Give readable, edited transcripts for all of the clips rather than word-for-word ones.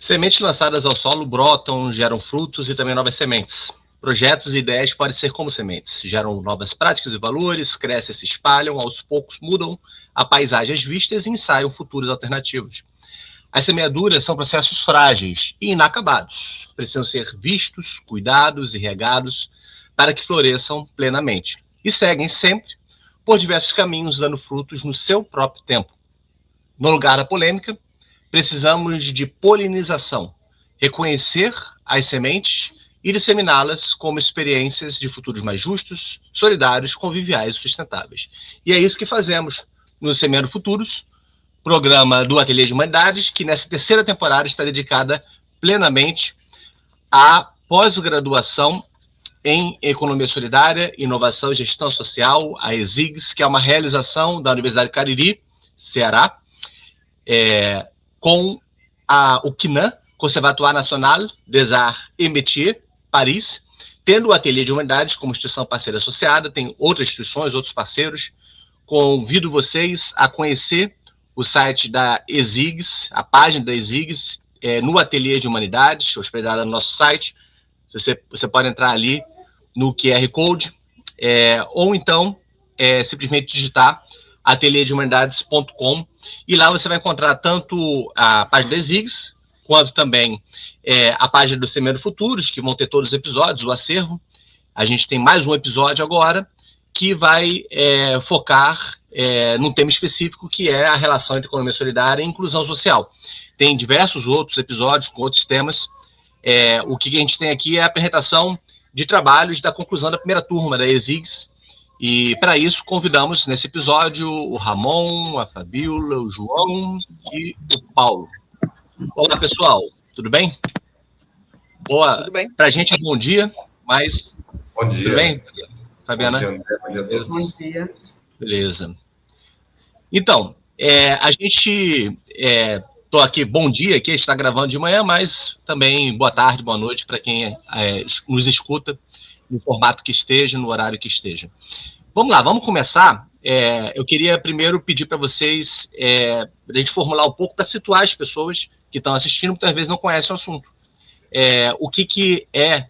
Sementes lançadas ao solo brotam, geram frutos e também novas sementes. Projetos e ideias podem ser como sementes, geram novas práticas e valores, crescem, se espalham, aos poucos mudam a paisagem às vistas e ensaiam futuros alternativos. As semeaduras são processos frágeis e inacabados. Precisam ser vistos, cuidados e regados para que floresçam plenamente. E seguem sempre por diversos caminhos, dando frutos no seu próprio tempo. No lugar da polêmica, precisamos de polinização, reconhecer as sementes e disseminá-las como experiências de futuros mais justos, solidários, conviviais e sustentáveis. E é isso que fazemos no Semeando Futuros, programa do Ateliê de Humanidades, que nessa terceira temporada está dedicada plenamente à pós-graduação em Economia Solidária, Inovação e Gestão Social, a ESIGS, que é uma realização da Universidade Cariri, Ceará, com o CNAM, Conservatoire National des Arts et Métiers, Paris, tendo o Ateliê de Humanidades como instituição parceira associada, tem outras instituições, outros parceiros. Convido vocês a conhecer o site da ESIGS, a página da ESIGS, no Ateliê de Humanidades, hospedada no nosso site. Você pode entrar ali no QR Code, ou então simplesmente digitar ateliêdehumanidades.com, e lá você vai encontrar tanto a página da ESIGS, quanto também a página do Semeando Futuros, que vão ter todos os episódios, o acervo. A gente tem mais um episódio agora, que vai focar num tema específico, que é a relação entre economia solidária e inclusão social. Tem diversos outros episódios com outros temas. O que a gente tem aqui é a apresentação de trabalhos da conclusão da primeira turma da ESIGS, e para isso convidamos nesse episódio o Ramon, a Fabíola, o João e o Paulo. Olá, pessoal, tudo bem? Tudo bem. Para a gente é bom dia, mas... Bom dia. Tudo bem, Fabiana? Bom dia a todos. Bom dia. Beleza. Então, a gente... Estou aqui, bom dia, aqui, a gente está gravando de manhã, mas também boa tarde, boa noite para quem nos escuta, no formato que esteja, no horário que esteja. Vamos lá, vamos começar. Eu queria primeiro pedir para vocês, a gente formular um pouco para situar as pessoas que estão assistindo, muitas vezes não conhecem o assunto. O que é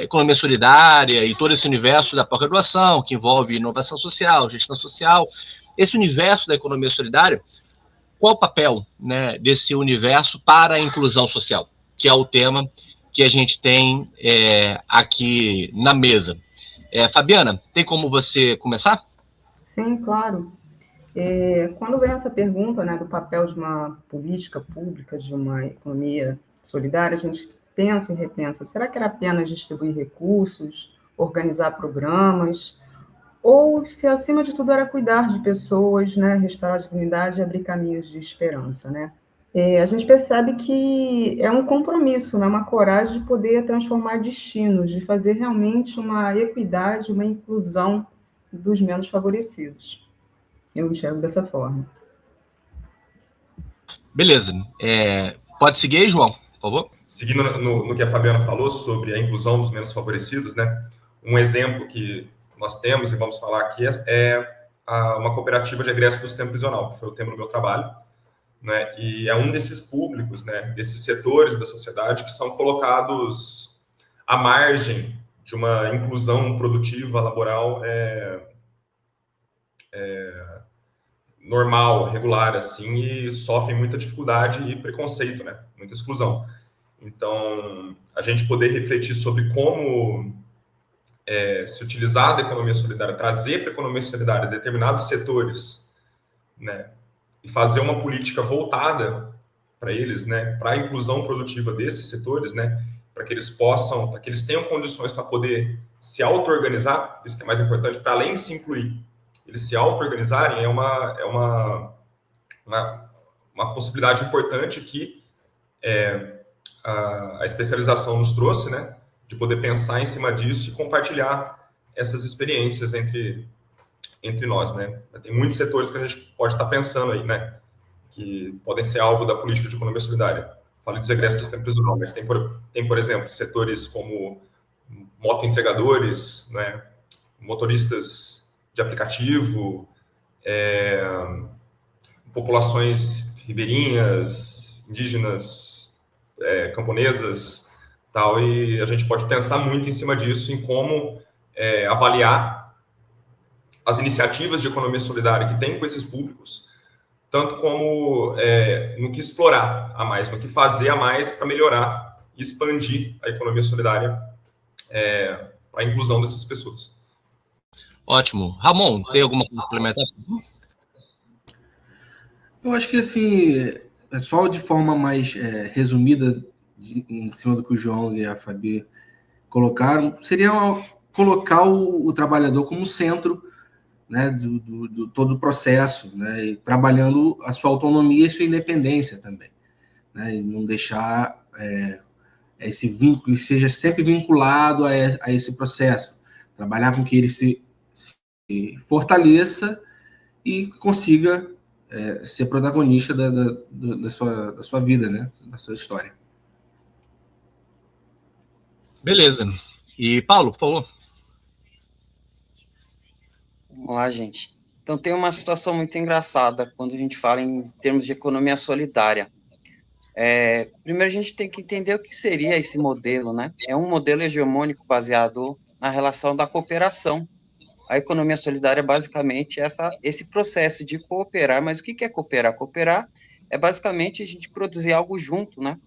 economia solidária e todo esse universo da pós-graduação, que envolve inovação social, gestão social, esse universo da economia solidária, qual o papel, né, desse universo para a inclusão social, que é o tema que a gente tem aqui na mesa. Fabiana, tem como você começar? Sim, claro. Quando vem essa pergunta, né, do papel de uma política pública, de uma economia solidária, a gente pensa e repensa, será que era apenas distribuir recursos, organizar programas, ou se acima de tudo era cuidar de pessoas, né, restaurar a dignidade e abrir caminhos de esperança, né? A gente percebe que é um compromisso, né, uma coragem de poder transformar destinos, de fazer realmente uma equidade, uma inclusão dos menos favorecidos. Eu enxergo dessa forma. Beleza. Pode seguir aí, João, por favor? Seguindo no que a Fabiana falou sobre a inclusão dos menos favorecidos, né? Um exemplo que nós temos e vamos falar aqui uma cooperativa de egresso do sistema prisional, que foi o tema do meu trabalho, né? E é um desses públicos, né, desses setores da sociedade que são colocados à margem de uma inclusão produtiva, laboral normal, regular, assim, e sofrem muita dificuldade e preconceito, né? Muita exclusão. Então, a gente poder refletir sobre como se utilizar da economia solidária, trazer para a economia solidária determinados setores, né? E fazer uma política voltada para eles, né? Para a inclusão produtiva desses setores, né? Para que eles possam, para que eles tenham condições para poder se auto-organizar, isso que é mais importante, para além de se incluir, eles se auto-organizarem é uma possibilidade importante que a especialização nos trouxe, né? De poder pensar em cima disso e compartilhar essas experiências entre nós, né? Tem muitos setores que a gente pode estar pensando aí, né? Que podem ser alvo da política de economia solidária. Falei dos egressos do sistema prisional, mas tem, por exemplo, setores como motoentregadores, né? Motoristas de aplicativo, populações ribeirinhas, indígenas, camponesas, tal, e a gente pode pensar muito em cima disso, em como avaliar as iniciativas de economia solidária que tem com esses públicos, tanto como no que explorar a mais, no que fazer a mais para melhorar e expandir a economia solidária para a inclusão dessas pessoas. Ótimo. Ramon, tem alguma coisa complementar? Eu acho que, assim, só de forma mais resumida, em cima do que o João e a Fabi colocaram, seria colocar o trabalhador como centro, né, do todo o processo, né, e trabalhando a sua autonomia e sua independência também, né, e não deixar esse vínculo, seja sempre vinculado a esse processo, trabalhar com que ele se fortaleça e consiga ser protagonista da sua vida, né, da sua história. Beleza. E Paulo, por favor. Vamos lá, gente. Então, tem uma situação muito engraçada quando a gente fala em termos de economia solidária. Primeiro, a gente tem que entender o que seria esse modelo, né? É um modelo hegemônico baseado na relação da cooperação. A economia solidária é basicamente esse processo de cooperar. Mas o que é cooperar? Cooperar é basicamente a gente produzir algo junto, né?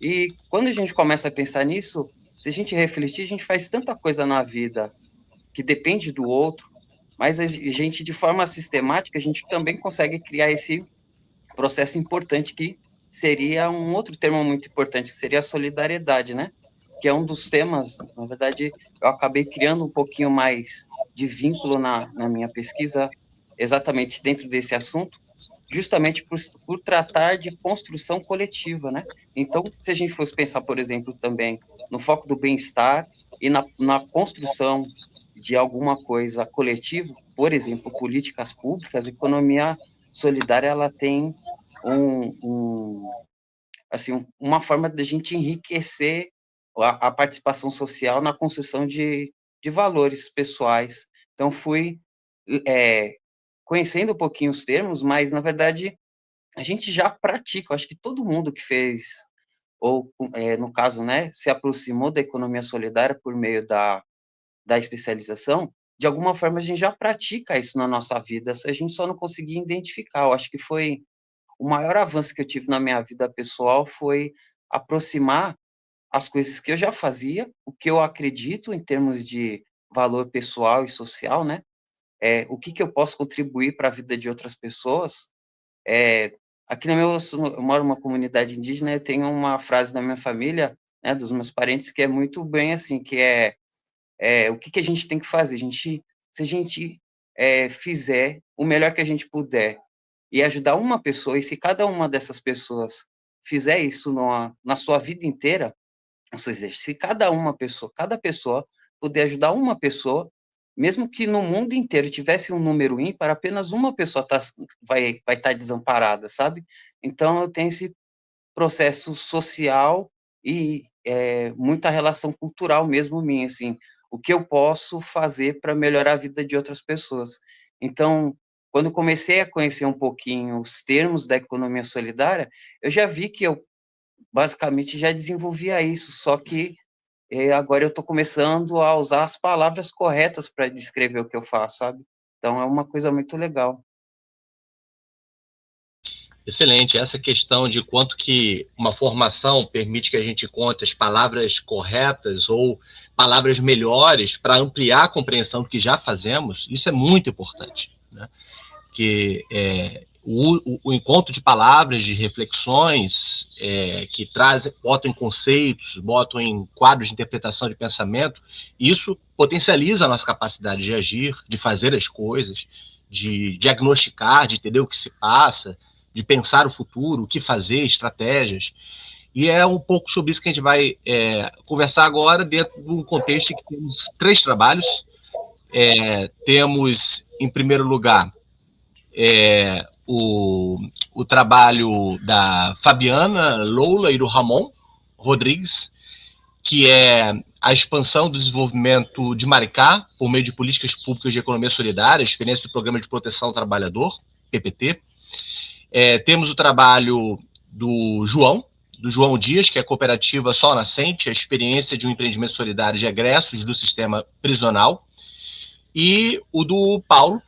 E quando a gente começa a pensar nisso, se a gente refletir, a gente faz tanta coisa na vida que depende do outro, mas a gente, de forma sistemática, a gente também consegue criar esse processo importante que seria um outro termo muito importante, que seria a solidariedade, né? Que é um dos temas, na verdade, eu acabei criando um pouquinho mais de vínculo na minha pesquisa, exatamente dentro desse assunto, justamente por tratar de construção coletiva, né? Então, se a gente fosse pensar, por exemplo, também no foco do bem-estar e na construção de alguma coisa coletiva, por exemplo, políticas públicas, a economia solidária, ela tem assim, uma forma de a gente enriquecer a participação social na construção de valores pessoais. Então, fui conhecendo um pouquinho os termos, mas, na verdade, a gente já pratica. Eu acho que todo mundo que fez, ou, no caso, né, se aproximou da economia solidária por meio da especialização, de alguma forma a gente já pratica isso na nossa vida, a gente só não conseguia identificar. Eu acho que foi o maior avanço que eu tive na minha vida pessoal foi aproximar as coisas que eu já fazia, o que eu acredito em termos de valor pessoal e social, né? O que eu posso contribuir para a vida de outras pessoas. Aqui eu moro numa comunidade indígena, eu tenho uma frase da minha família, né, dos meus parentes, que é muito bem assim, que o que a gente tem que fazer? Se a gente fizer o melhor que a gente puder e ajudar uma pessoa, e se cada uma dessas pessoas fizer isso na sua vida inteira, ou seja, se cada pessoa puder ajudar uma pessoa, mesmo que no mundo inteiro tivesse um número ímpar, apenas uma pessoa vai estar desamparada, sabe? Então, eu tenho esse processo social e muita relação cultural mesmo minha, assim, o que eu posso fazer para melhorar a vida de outras pessoas. Então, quando eu comecei a conhecer um pouquinho os termos da economia solidária, eu já vi que eu basicamente já desenvolvia isso, só que agora eu estou começando a usar as palavras corretas para descrever o que eu faço, sabe? Então é uma coisa muito legal. Excelente. Essa questão de quanto que uma formação permite que a gente encontre as palavras corretas ou palavras melhores para ampliar a compreensão do que já fazemos, isso é muito importante, né? Que o encontro de palavras, de reflexões que botam em conceitos, botam em quadros de interpretação de pensamento, isso potencializa a nossa capacidade de agir, de fazer as coisas, de diagnosticar, de entender o que se passa, de pensar o futuro, o que fazer, estratégias. E é um pouco sobre isso que a gente vai conversar agora, dentro de um contexto em que temos 3 trabalhos. Temos, em primeiro lugar, o trabalho da Fabiana Loula e do Ramon Rodrigues, que é a expansão do desenvolvimento de Maricá por meio de políticas públicas de economia solidária, experiência do Programa de Proteção ao Trabalhador, PPT. Temos o trabalho do João do João Dias, que é a cooperativa Sol Nascente, a experiência de um empreendimento solidário de egressos do sistema prisional, e o do Paulo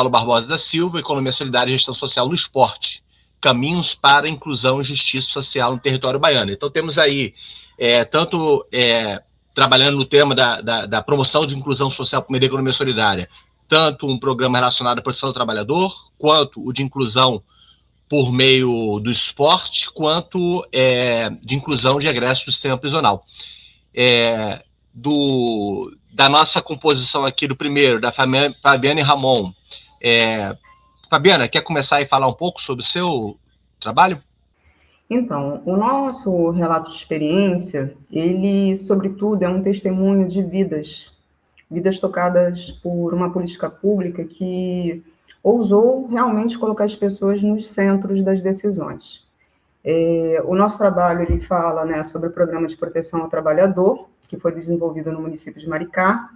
Barbosa da Silva, Economia Solidária e Gestão Social no Esporte, Caminhos para a Inclusão e Justiça Social no Território Baiano. Então temos aí, tanto trabalhando no tema da promoção de inclusão social por meio da economia solidária, tanto um programa relacionado à proteção do trabalhador, quanto o de inclusão por meio do esporte, quanto de inclusão de egressos do sistema prisional. Da nossa composição aqui do primeiro, da Fabiana e Ramon. Fabiana, quer começar e falar um pouco sobre o seu trabalho? Então, o nosso relato de experiência, ele, sobretudo, é um testemunho de vidas tocadas por uma política pública que ousou realmente colocar as pessoas nos centros das decisões. O nosso trabalho, ele fala, né, sobre o Programa de Proteção ao Trabalhador, que foi desenvolvido no município de Maricá,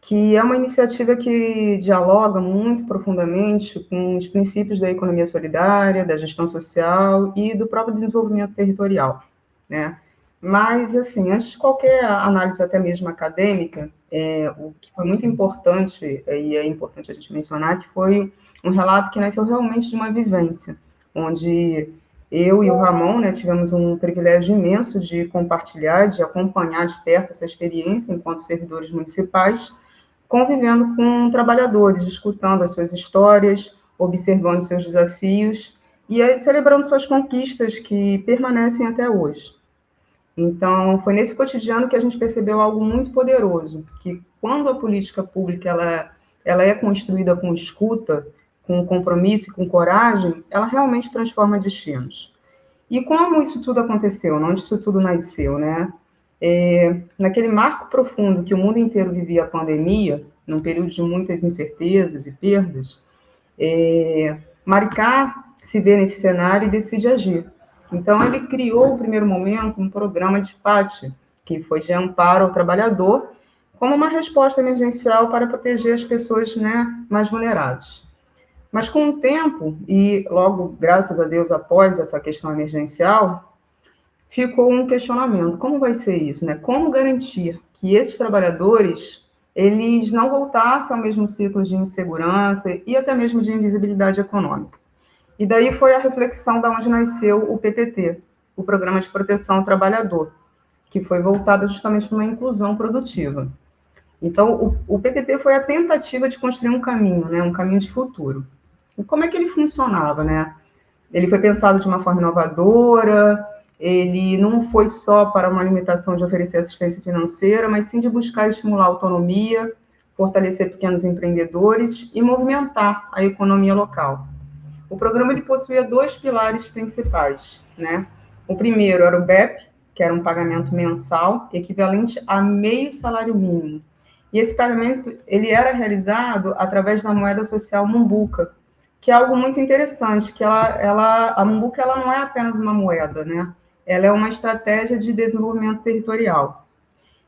que é uma iniciativa que dialoga muito profundamente com os princípios da economia solidária, da gestão social e do próprio desenvolvimento territorial, né? Mas, assim, antes de qualquer análise, até mesmo acadêmica, o que foi muito importante, e é importante a gente mencionar, que foi um relato que nasceu realmente de uma vivência, onde eu e o Ramon, né, tivemos um privilégio imenso de compartilhar, de acompanhar de perto essa experiência enquanto servidores municipais, convivendo com trabalhadores, escutando as suas histórias, observando seus desafios e aí celebrando suas conquistas que permanecem até hoje. Então, foi nesse cotidiano que a gente percebeu algo muito poderoso, que quando a política pública ela é construída com escuta, com compromisso e com coragem, ela realmente transforma destinos. E como isso tudo aconteceu? Onde isso tudo nasceu, né? Naquele marco profundo que o mundo inteiro vivia a pandemia, num período de muitas incertezas e perdas, Maricá se vê nesse cenário e decide agir. Então, ele criou, no primeiro momento, um programa de PAT, que foi de amparo ao trabalhador, como uma resposta emergencial para proteger as pessoas, né, mais vulneráveis. Mas, com o tempo, e logo, graças a Deus, após essa questão emergencial, ficou um questionamento. Como vai ser isso, né? Como garantir que esses trabalhadores eles não voltassem ao mesmo ciclo de insegurança e até mesmo de invisibilidade econômica? E daí foi a reflexão da onde nasceu o PPT, o Programa de Proteção ao Trabalhador, que foi voltado justamente para uma inclusão produtiva. Então, o PPT foi a tentativa de construir um caminho, né, um caminho de futuro. E como é que ele funcionava, né? Ele foi pensado de uma forma inovadora, ele não foi só para uma limitação de oferecer assistência financeira, mas sim de buscar estimular a autonomia, fortalecer pequenos empreendedores e movimentar a economia local. O programa ele possuía 2 pilares principais, né? O primeiro era o BEP, que era um pagamento mensal equivalente a meio salário mínimo. E esse pagamento ele era realizado através da moeda social Mumbuca, que é algo muito interessante, que a Mumbuca ela não é apenas uma moeda, né? Ela é uma estratégia de desenvolvimento territorial.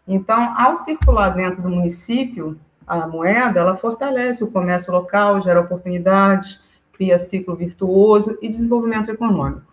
Então, ao circular dentro do município, a moeda ela fortalece o comércio local, gera oportunidades, cria ciclo virtuoso e desenvolvimento econômico.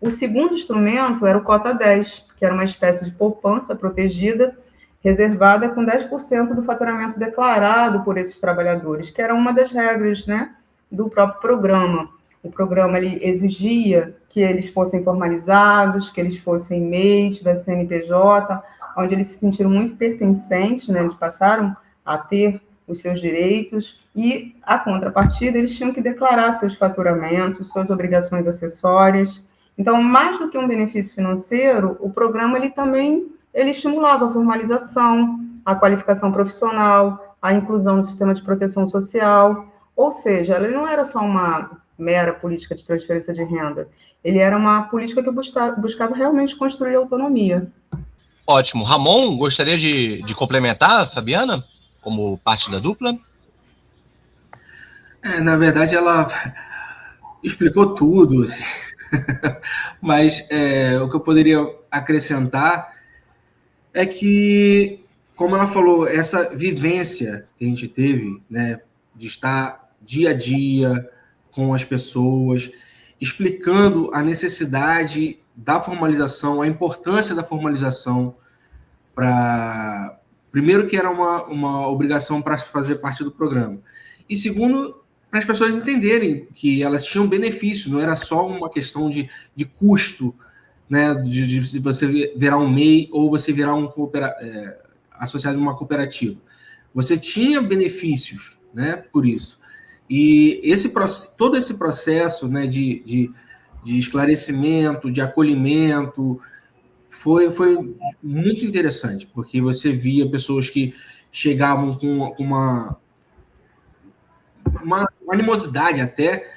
O segundo instrumento era o Cota 10, que era uma espécie de poupança protegida, reservada com 10% do faturamento declarado por esses trabalhadores, que era uma das regras, né, do próprio programa. O programa ele exigia que eles fossem formalizados, que eles fossem MEI, tivessem CNPJ, onde eles se sentiram muito pertencentes, né, eles passaram a ter os seus direitos, e, a contrapartida, eles tinham que declarar seus faturamentos, suas obrigações acessórias. Então, mais do que um benefício financeiro, o programa ele estimulava a formalização, a qualificação profissional, a inclusão no sistema de proteção social, ou seja, ele não era só uma mera política de transferência de renda, ele era uma política que buscava realmente construir autonomia. Ótimo. Ramon, gostaria de complementar, Fabiana, como parte da dupla? Na verdade, ela explicou tudo, assim. Mas o que eu poderia acrescentar é que, como ela falou, essa vivência que a gente teve, né, de estar dia a dia com as pessoas, explicando a necessidade da formalização, a importância da formalização para... Primeiro, que era uma obrigação para fazer parte do programa. E segundo, para as pessoas entenderem que elas tinham benefício, não era só uma questão de custo, né, de você virar um MEI ou você virar associado a uma cooperativa. Você tinha benefícios, né, por isso. E todo esse processo, né, de esclarecimento, de acolhimento, foi muito interessante, porque você via pessoas que chegavam com uma animosidade até.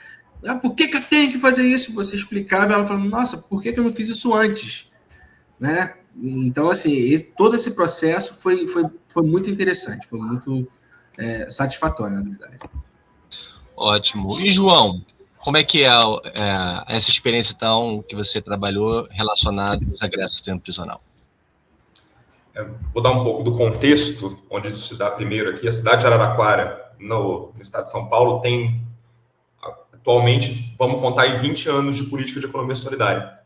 Por que eu tenho que fazer isso? Você explicava, ela falando, nossa, por que eu não fiz isso antes? Né? Então, assim, todo esse processo foi muito interessante, foi muito satisfatório, na verdade. Ótimo. E, João, como é que é essa experiência, então, que você trabalhou relacionada aos egressos do tempo prisional? Vou dar um pouco do contexto, onde isso se dá primeiro aqui. A cidade de Araraquara, no estado de São Paulo, tem, atualmente, vamos contar aí 20 anos de política de economia solidária.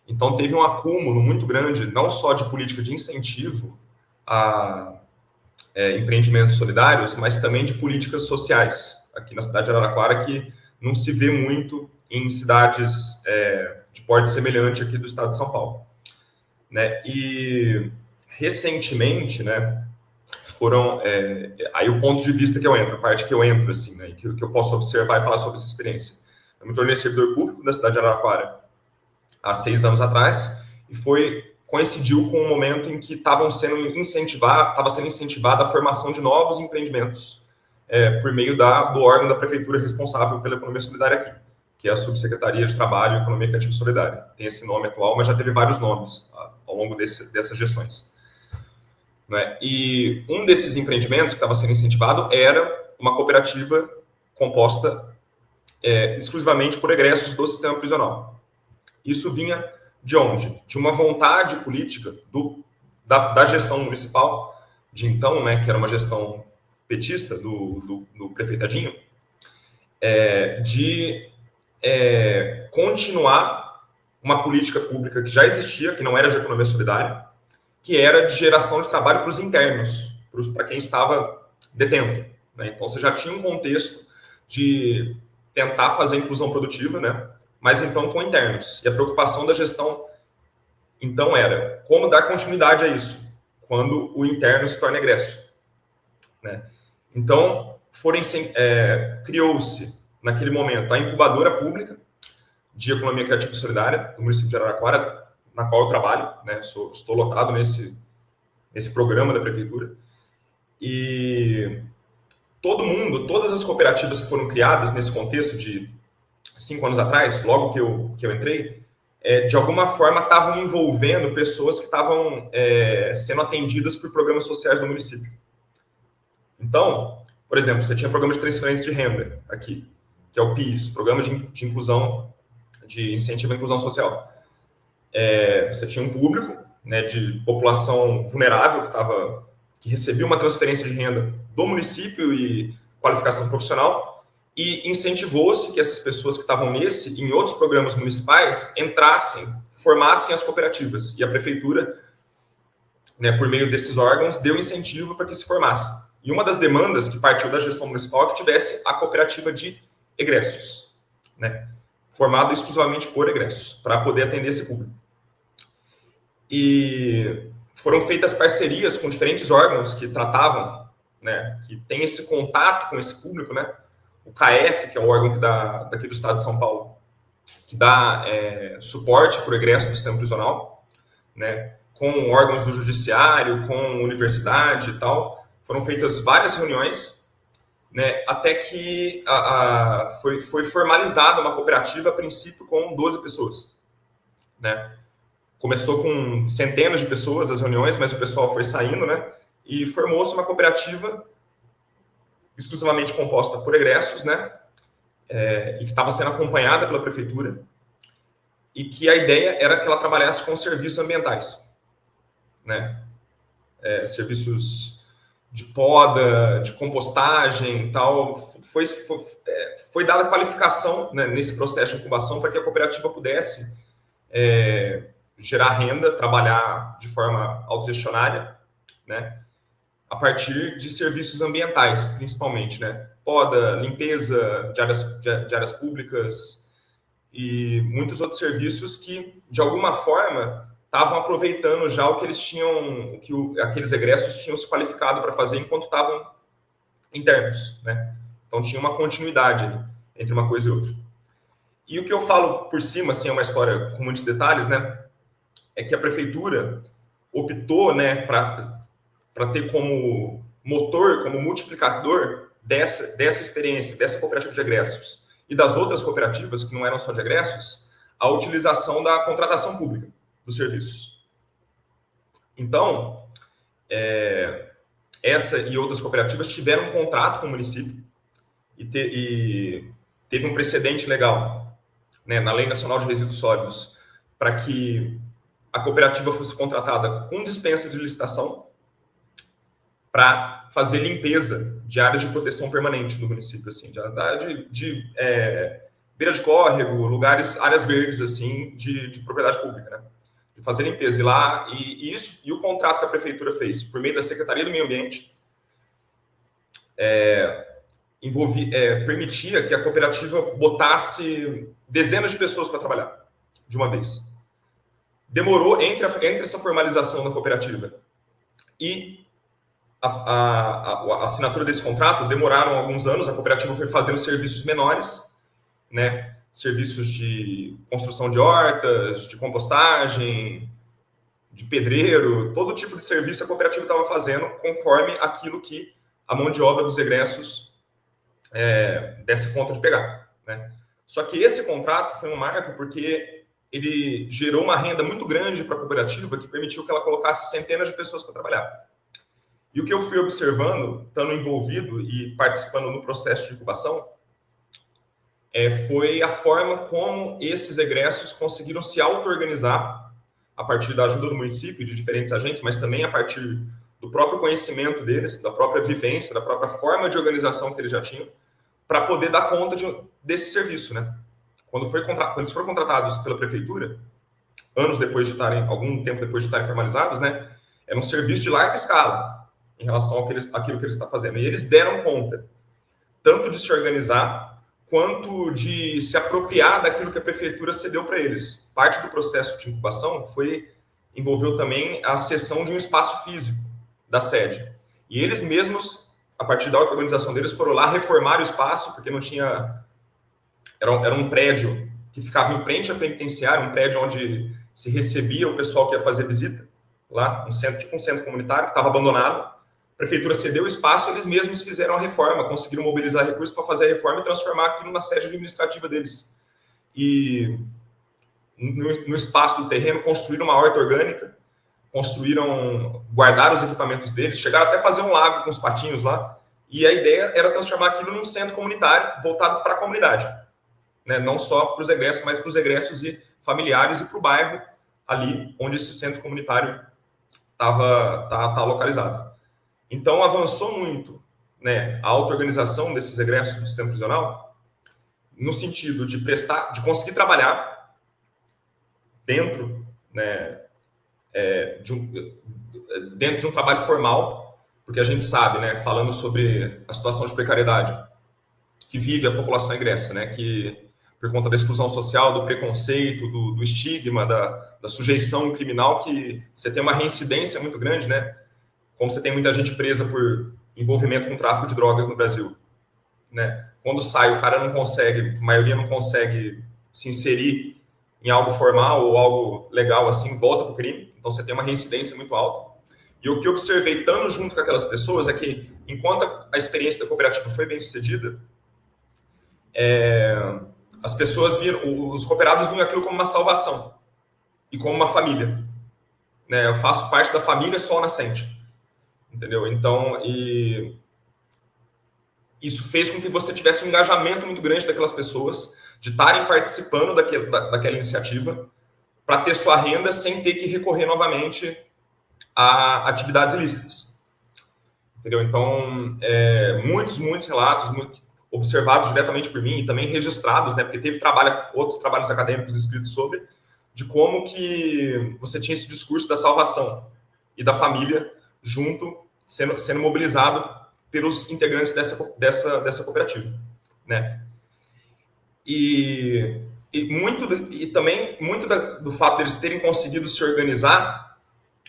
Então, teve um acúmulo muito grande, não só de política de incentivo a empreendimentos solidários, mas também de políticas sociais, aqui na cidade de Araraquara, que não se vê muito em cidades de porte semelhante aqui do estado de São Paulo. Né? E, recentemente, né, foram... aí o ponto de vista que eu entro, a parte que eu entro, assim, né, que eu posso observar e falar sobre essa experiência. Eu me tornei servidor público da cidade de Araraquara há 6 anos atrás, e coincidiu com um momento em que estava sendo incentivada a formação de novos empreendimentos por meio do órgão da prefeitura responsável pela economia solidária aqui, que é a Subsecretaria de Trabalho e Economia Criativa e Solidária. Tem esse nome atual, mas já teve vários nomes ao longo dessas gestões. Né? E um desses empreendimentos que estava sendo incentivado era uma cooperativa composta exclusivamente por egressos do sistema prisional. Isso vinha de onde? De uma vontade política da gestão municipal de então, né, que era uma gestão petista do prefeito Adinho, de continuar uma política pública que já existia, que não era de economia solidária, que era de geração de trabalho para os internos, para quem estava detento. Né? Então, você já tinha um contexto de tentar fazer inclusão produtiva, né? Mas então com internos. E a preocupação da gestão, então, era como dar continuidade a isso, quando o interno se torna egresso. Né? Então, criou-se, naquele momento, a incubadora pública de economia criativa e solidária do município de Araraquara, na qual eu trabalho, né? Estou lotado nesse programa da prefeitura. E todas as cooperativas que foram criadas nesse contexto de 5 anos atrás, logo que eu entrei, de alguma forma estavam envolvendo pessoas que estavam sendo atendidas por programas sociais do município. Então, por exemplo, você tinha programa de transferência de renda aqui, que é o PIS, Programa de Inclusão, de Incentivo à Inclusão Social. Você tinha um público, né, de população vulnerável que recebia uma transferência de renda do município e qualificação profissional, e incentivou-se que essas pessoas que estavam em outros programas municipais, formassem as cooperativas. E a prefeitura, né, por meio desses órgãos, deu incentivo para que se formasse. E uma das demandas que partiu da gestão municipal é que tivesse a cooperativa de egressos, né, formada exclusivamente por egressos, para poder atender esse público. E foram feitas parcerias com diferentes órgãos que tratavam, né, que tem esse contato com esse público, né? O CAEF, que é o órgão daqui do estado de São Paulo, que dá suporte para o egresso do sistema prisional, né, com órgãos do judiciário, com universidade e tal. Foram feitas várias reuniões, né, até que foi formalizada uma cooperativa, a princípio, com 12 pessoas. Né? Começou com centenas de pessoas as reuniões, mas o pessoal foi saindo, né, e formou-se uma cooperativa exclusivamente composta por egressos, né, e que estava sendo acompanhada pela prefeitura, e que a ideia era que ela trabalhasse com serviços ambientais, né, serviços de poda, de compostagem e tal. Foi dada qualificação, né, nesse processo de incubação para que a cooperativa pudesse gerar renda, trabalhar de forma autogestionária, né, a partir de serviços ambientais, principalmente, né, poda, limpeza de áreas públicas e muitos outros serviços que, de alguma forma, estavam aproveitando já o que eles tinham, aqueles egressos tinham se qualificado para fazer enquanto estavam internos, né? Então tinha uma continuidade ali, entre uma coisa e outra. E o que eu falo por cima, assim, é uma história com muitos detalhes, né? É que a prefeitura optou, né, para ter como motor, como multiplicador dessa experiência, dessa cooperativa de egressos e das outras cooperativas que não eram só de egressos, a utilização da contratação pública dos serviços. Então, essa e outras cooperativas tiveram um contrato com o município e teve um precedente legal, né, na Lei Nacional de Resíduos Sólidos, para que a cooperativa fosse contratada com dispensa de licitação para fazer limpeza de áreas de proteção permanente do município, assim, de beira de córrego, lugares, áreas verdes, assim, de propriedade pública, né? De fazer limpeza. E o contrato que a prefeitura fez por meio da Secretaria do Meio Ambiente permitia que a cooperativa botasse dezenas de pessoas para trabalhar de uma vez. Demorou entre essa formalização da cooperativa e a assinatura desse contrato, demoraram alguns anos, a cooperativa foi fazendo serviços menores, né? Serviços de construção de hortas, de compostagem, de pedreiro, todo tipo de serviço a cooperativa estava fazendo conforme aquilo que a mão de obra dos egressos desse conta de pegar, né? Só que esse contrato foi um marco porque ele gerou uma renda muito grande para a cooperativa que permitiu que ela colocasse centenas de pessoas para trabalhar. E o que eu fui observando, estando envolvido e participando no processo de incubação, foi a forma como esses egressos conseguiram se auto-organizar a partir da ajuda do município e de diferentes agentes, mas também a partir do próprio conhecimento deles, da própria vivência, da própria forma de organização que eles já tinham, para poder dar conta desse serviço, né? Quando eles foram contratados pela prefeitura, algum tempo depois de estarem formalizados, né? Era um serviço de larga escala em relação àquilo que eles estão fazendo. E eles deram conta tanto de se organizar quanto de se apropriar daquilo que a prefeitura cedeu para eles. Parte do processo de incubação envolveu também a cessão de um espaço físico da sede. E eles mesmos, a partir da organização deles, foram lá reformar o espaço, porque não tinha... Era um prédio que ficava em frente à penitenciária, um prédio onde se recebia o pessoal que ia fazer visita, lá, um centro comunitário, que estava abandonado. A prefeitura cedeu o espaço, eles mesmos fizeram a reforma, conseguiram mobilizar recursos para fazer a reforma e transformar aquilo na sede administrativa deles. E no espaço do terreno construíram uma horta orgânica, guardaram os equipamentos deles, chegaram até a fazer um lago com os patinhos lá, e a ideia era transformar aquilo num centro comunitário voltado para a comunidade, né? Não só para os egressos, mas para os egressos e familiares e para o bairro ali onde esse centro comunitário tá localizado. Então, avançou muito, né, a auto-organização desses egressos do sistema prisional no sentido de conseguir trabalhar dentro, né, dentro de um trabalho formal, porque a gente sabe, né, falando sobre a situação de precariedade que vive a população egressa, né, que por conta da exclusão social, do preconceito, do estigma, da sujeição criminal, que você tem uma reincidência muito grande, né? Como você tem muita gente presa por envolvimento com tráfico de drogas no Brasil, né? Quando sai, o cara a maioria não consegue se inserir em algo formal ou algo legal assim, volta para o crime. Então você tem uma reincidência muito alta. E o que eu observei estando junto com aquelas pessoas é que, enquanto a experiência da cooperativa foi bem sucedida, as pessoas os cooperados viram aquilo como uma salvação e como uma família, né? Eu faço parte da família Sol Nascente, entendeu? Então, isso fez com que você tivesse um engajamento muito grande daquelas pessoas de estarem participando daquela iniciativa para ter sua renda sem ter que recorrer novamente a atividades ilícitas, entendeu? Então, muitos relatos, observados diretamente por mim e também registrados, né, porque teve outros trabalhos acadêmicos escritos sobre, de como que você tinha esse discurso da salvação e da família junto, sendo mobilizado pelos integrantes dessa cooperativa, né? E também muito do fato deles terem conseguido se organizar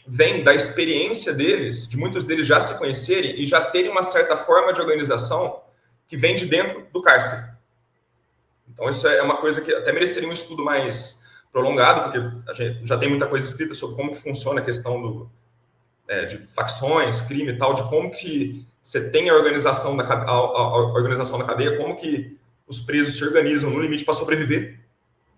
vem da experiência deles, de muitos deles já se conhecerem e já terem uma certa forma de organização que vem de dentro do cárcere. Então, isso é uma coisa que até mereceria um estudo mais prolongado, porque a gente já tem muita coisa escrita sobre como que funciona a questão de facções, crime e tal, de como que você tem a organização da cadeia, como que os presos se organizam no limite para sobreviver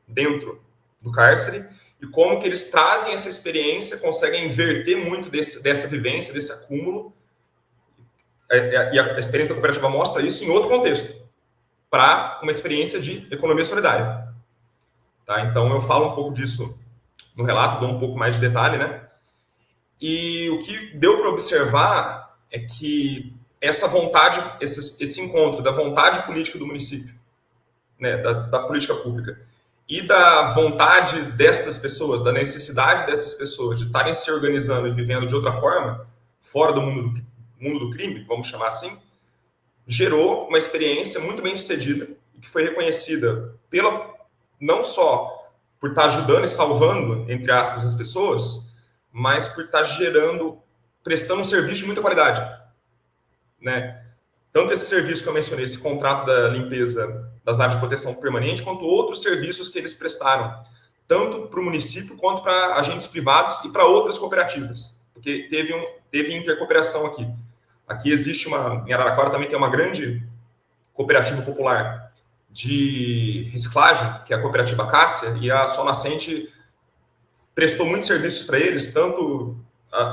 dentro do cárcere, e como que eles trazem essa experiência, conseguem inverter muito dessa vivência, desse acúmulo, e a experiência da cooperativa mostra isso em outro contexto, para uma experiência de economia solidária. Tá? Então, eu falo um pouco disso no relato, dou um pouco mais de detalhe, né? E o que deu para observar é que essa vontade, esse encontro da vontade política do município, né, da política pública, e da vontade dessas pessoas, da necessidade dessas pessoas de estarem se organizando e vivendo de outra forma, fora do mundo do crime, vamos chamar assim, gerou uma experiência muito bem sucedida, que foi reconhecida não só por estar ajudando e salvando, entre aspas, as pessoas, mas por estar prestando um serviço de muita qualidade, né? Tanto esse serviço que eu mencionei, esse contrato da limpeza das áreas de proteção permanente, quanto outros serviços que eles prestaram, tanto para o município quanto para agentes privados e para outras cooperativas, porque teve intercooperação aqui. Aqui existe em Araraquara também tem uma grande cooperativa popular de reciclagem, que é a cooperativa Cássia, e a Sol Nascente prestou muitos serviços para eles, tanto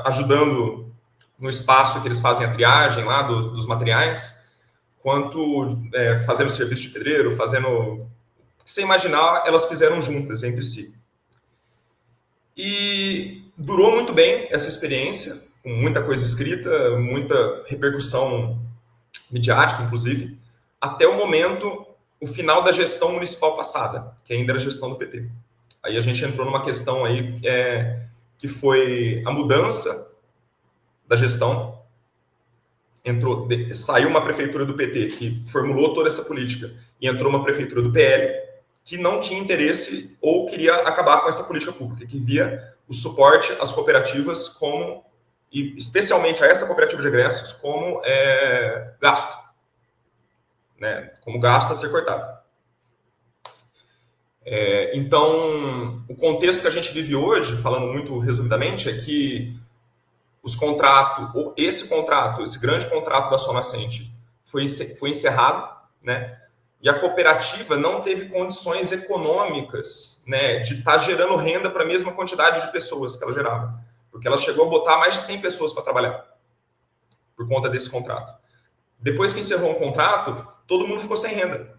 ajudando no espaço que eles fazem a triagem lá dos materiais, quanto fazendo serviço de pedreiro, fazendo o que você imaginar, elas fizeram juntas entre si. E durou muito bem essa experiência, com muita coisa escrita, muita repercussão midiática, inclusive, até o final da gestão municipal passada, que ainda era a gestão do PT. Aí a gente entrou numa questão aí que foi a mudança da gestão. Saiu uma prefeitura do PT que formulou toda essa política e entrou uma prefeitura do PL que não tinha interesse ou queria acabar com essa política pública, que via o suporte às cooperativas e especialmente a essa cooperativa de egressos como gasto, né? Como gasto a ser cortado. Então, o contexto que a gente vive hoje, falando muito resumidamente, é que esse grande contrato da Sol Nascente foi encerrado, né? E a cooperativa não teve condições econômicas, né, de estar gerando renda para a mesma quantidade de pessoas que ela gerava, porque ela chegou a botar mais de 100 pessoas para trabalhar por conta desse contrato. Depois que encerrou um contrato, todo mundo ficou sem renda.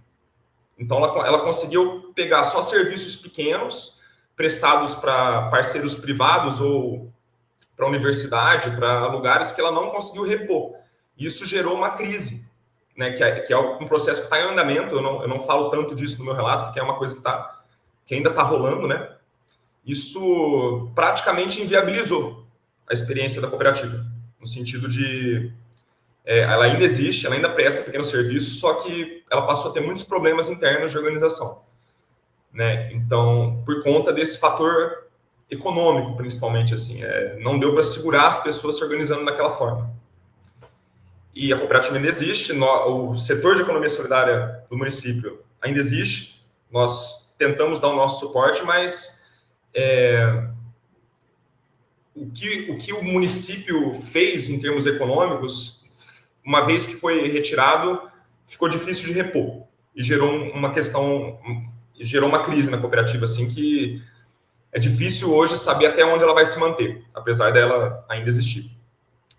Então, ela conseguiu pegar só serviços pequenos, prestados para parceiros privados ou para a universidade, para lugares que ela não conseguiu repor. Isso gerou uma crise, né, que é um processo que está em andamento. Eu não falo tanto disso no meu relato, porque é uma coisa que ainda está rolando, né? Isso praticamente inviabilizou a experiência da cooperativa, no sentido de ela ainda existe, ela ainda presta pequenos serviços, só que ela passou a ter muitos problemas internos de organização, né? Então, por conta desse fator econômico, principalmente, assim, não deu para segurar as pessoas se organizando daquela forma. E a cooperativa ainda existe, o setor de economia solidária do município ainda existe, nós tentamos dar o nosso suporte, mas o que o município fez em termos econômicos, uma vez que foi retirado, ficou difícil de repor. E gerou uma crise na cooperativa, assim, que é difícil hoje saber até onde ela vai se manter, apesar dela ainda existir,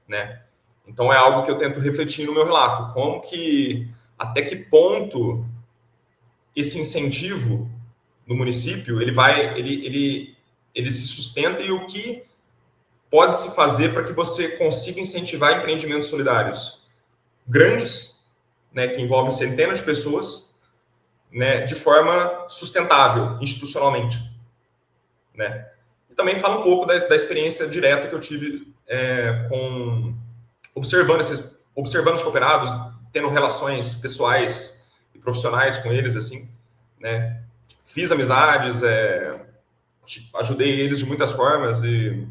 né? Então, é algo que eu tento refletir no meu relato. Até que ponto esse incentivo no município, ele se sustenta, e o que pode se fazer para que você consiga incentivar empreendimentos solidários grandes, né, que envolvem centenas de pessoas, né, de forma sustentável, institucionalmente, né? E também fala um pouco da experiência direta que eu tive observando os cooperados, tendo relações pessoais e profissionais com eles, assim, né? Fiz amizades, ajudei eles de muitas formas e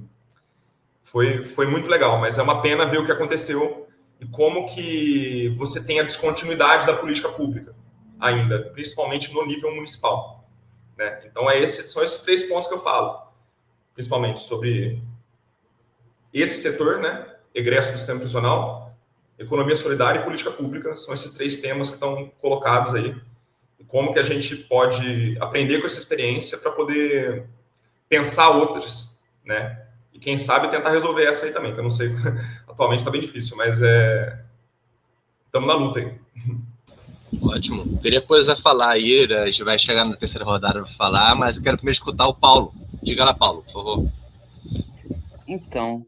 foi muito legal, mas é uma pena ver o que aconteceu e como que você tem a descontinuidade da política pública ainda, principalmente no nível municipal, né? Então, são esses 3 pontos que eu falo, principalmente sobre esse setor, né? Egresso do sistema prisional, economia solidária e política pública, são esses 3 temas que estão colocados aí. E como que a gente pode aprender com essa experiência para poder pensar outras, né? E quem sabe tentar resolver essa aí também, que eu não sei, atualmente está bem difícil, mas estamos na luta aí. Ótimo. Teria coisa a falar aí, a gente vai chegar na terceira rodada para falar, mas eu quero primeiro escutar o Paulo. Diga lá, Paulo, por favor. Então,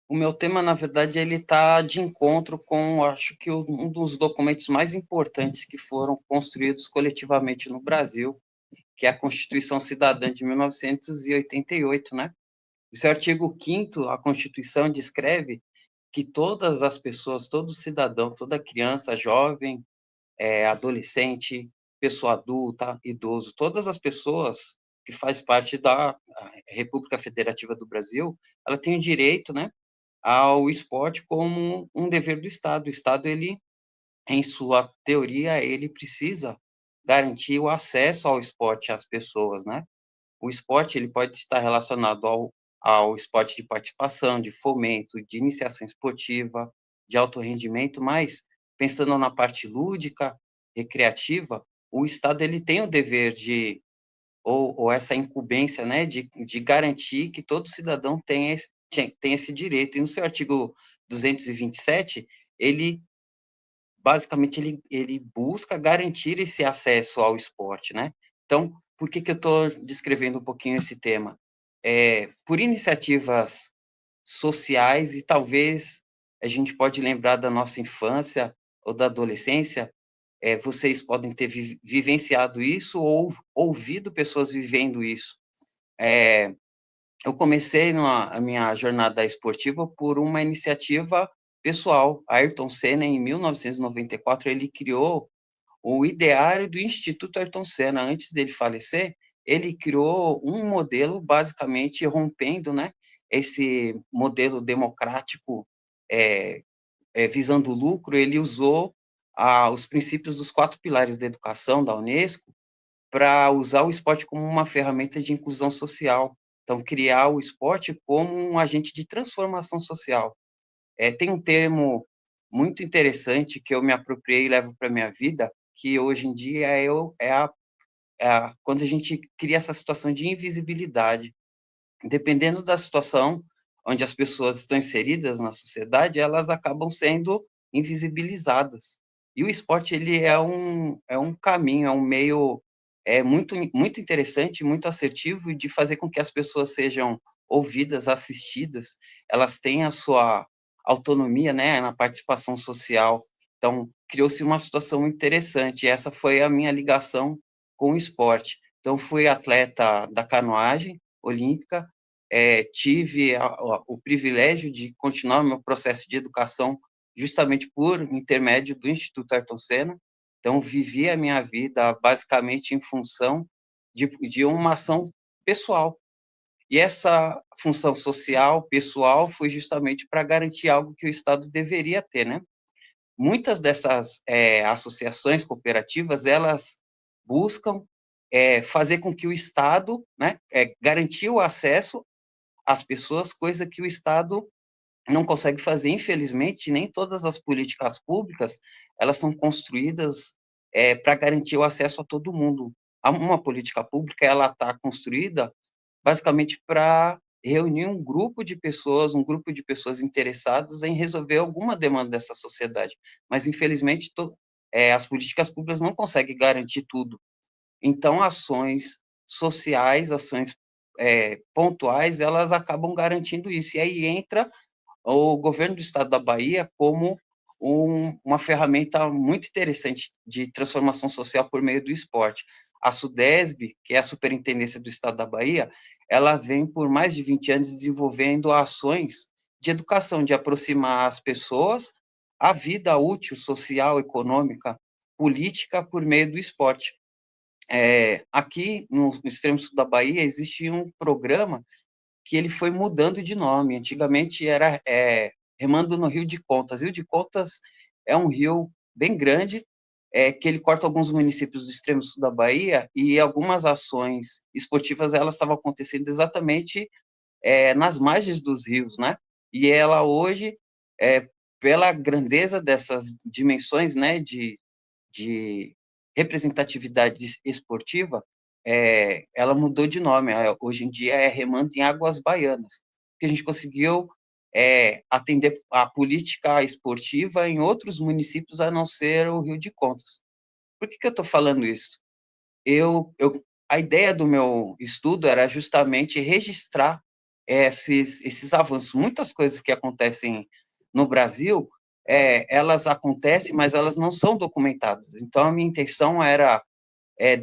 o meu tema, na verdade, ele está de encontro com, acho que um dos documentos mais importantes que foram construídos coletivamente no Brasil, que é a Constituição Cidadã de 1988, né? O seu artigo 5º, a Constituição descreve que todas as pessoas, todo cidadão, toda criança, jovem, adolescente, pessoa adulta, idoso, todas as pessoas que faz parte da República Federativa do Brasil, ela tem o direito, né, ao esporte como um dever do Estado. O Estado, ele, em sua teoria, ele precisa garantir o acesso ao esporte às pessoas, né? O esporte, ele pode estar relacionado ao esporte de participação, de fomento, de iniciação esportiva, de alto rendimento, mas pensando na parte lúdica, recreativa, o Estado, ele tem o dever de, ou essa incumbência, né, de garantir que todo cidadão tem esse direito. E no seu artigo 227, ele, basicamente, ele busca garantir esse acesso ao esporte, né? Então, por que eu estou descrevendo um pouquinho esse tema? Por iniciativas sociais e talvez a gente pode lembrar da nossa infância ou da adolescência, vocês podem ter vivenciado isso ou ouvido pessoas vivendo isso. Eu comecei a minha jornada esportiva por uma iniciativa pessoal. Ayrton Senna, em 1994, ele criou o ideário do Instituto Ayrton Senna. Antes dele falecer, ele criou um modelo, basicamente rompendo, né, esse modelo democrático, visando o lucro. Ele usou os princípios dos 4 pilares da educação da Unesco para usar o esporte como uma ferramenta de inclusão social. Então, criar o esporte como um agente de transformação social. Tem um termo muito interessante que eu me apropriei e levo para a minha vida, que hoje em dia quando a gente cria essa situação de invisibilidade. Dependendo da situação onde as pessoas estão inseridas na sociedade, elas acabam sendo invisibilizadas. E o esporte, ele é um caminho, é um meio muito, muito interessante, muito assertivo de fazer com que as pessoas sejam ouvidas, assistidas, elas tenham a sua autonomia, né, na participação social. Então, criou-se uma situação muito interessante, e essa foi a minha ligação com o esporte. Então, fui atleta da canoagem olímpica, tive o privilégio de continuar o meu processo de educação justamente por intermédio do Instituto Ayrton Senna. Então, vivi a minha vida basicamente em função de uma ação pessoal. E essa função social, pessoal, foi justamente para garantir algo que o Estado deveria ter, né? Muitas dessas associações cooperativas, elas buscam fazer com que o Estado, né, garantir o acesso às pessoas, coisa que o Estado não consegue fazer. Infelizmente, nem todas as políticas públicas, elas são construídas para garantir o acesso a todo mundo. Uma política pública, ela está construída basicamente para reunir um grupo de pessoas interessadas em resolver alguma demanda dessa sociedade. Mas, infelizmente, as políticas públicas não conseguem garantir tudo. Então, ações sociais, ações pontuais, elas acabam garantindo isso. E aí entra o governo do estado da Bahia como uma ferramenta muito interessante de transformação social por meio do esporte. A SUDESB, que é a Superintendência do Estado da Bahia, ela vem por mais de 20 anos desenvolvendo ações de educação, de aproximar as pessoas à vida útil, social, econômica, política por meio do esporte. Aqui no extremo sul da Bahia existe um programa que ele foi mudando de nome. Antigamente era Remando no Rio de Contas. Rio de Contas é um rio bem grande, que ele corta alguns municípios do extremo sul da Bahia, e algumas ações esportivas elas estavam acontecendo exatamente nas margens dos rios, né? E ela hoje, pela grandeza dessas dimensões, né, de representatividade esportiva, ela mudou de nome. Hoje em dia é Remando em Águas Baianas, que a gente conseguiu atender a política esportiva em outros municípios a não ser o Rio de Contas. Por que eu estou falando isso? A ideia do meu estudo era justamente registrar esses avanços. Muitas coisas que acontecem no Brasil, elas acontecem, mas elas não são documentadas. Então, a minha intenção era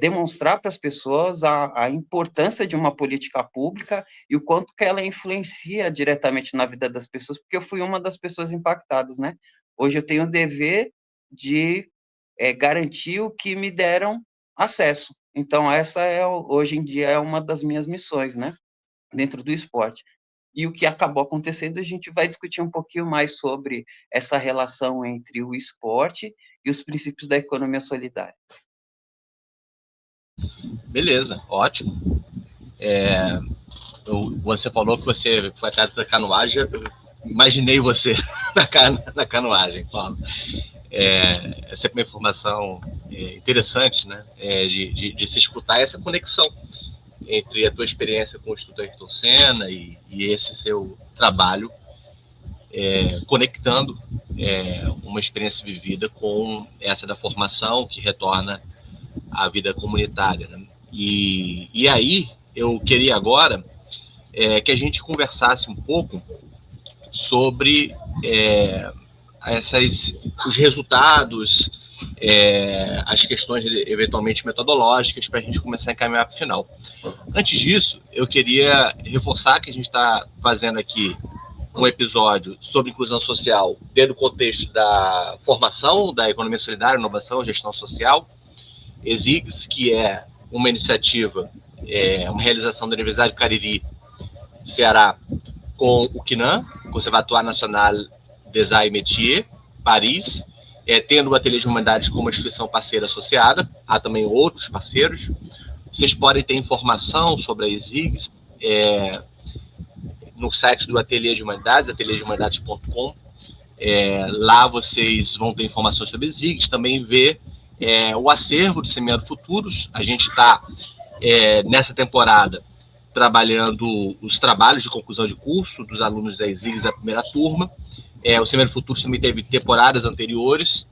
demonstrar para as pessoas a importância de uma política pública e o quanto que ela influencia diretamente na vida das pessoas, porque eu fui uma das pessoas impactadas, né? Hoje eu tenho o dever de garantir o que me deram acesso. Então, essa hoje em dia é uma das minhas missões, né? Dentro do esporte. E o que acabou acontecendo, a gente vai discutir um pouquinho mais sobre essa relação entre o esporte e os princípios da economia solidária. Beleza, ótimo. Você falou que você foi atleta da canoagem, eu imaginei você na canoagem, Paulo. Essa é uma informação interessante, né? De se escutar essa conexão entre a tua experiência com o Instituto Ayrton Senna e esse seu trabalho, conectando uma experiência vivida com essa da formação que retorna à vida comunitária, né? E aí eu queria agora que a gente conversasse um pouco sobre os resultados, as questões eventualmente metodológicas, para a gente começar a encaminhar para o final. Antes disso, eu queria reforçar que a gente está fazendo aqui um episódio sobre inclusão social dentro do contexto da formação da economia solidária, inovação e gestão social, ESIGS, que é uma iniciativa, uma realização da Universidade do Cariri, Ceará, com o CNAM, Conservatoire National des Arts et Métiers, Paris, tendo o Ateliê de Humanidades como uma instituição parceira associada. Há também outros parceiros. Vocês podem ter informação sobre a ESIGS no site do Ateliê de Humanidades, ateliêdehumanidades.com. Lá vocês vão ter informações sobre ESIGS, também ver o acervo do Semeando Futuros. A gente está, nessa temporada, trabalhando os trabalhos de conclusão de curso dos alunos da ESIGS da primeira turma. O Semeando Futuros também teve temporadas anteriores.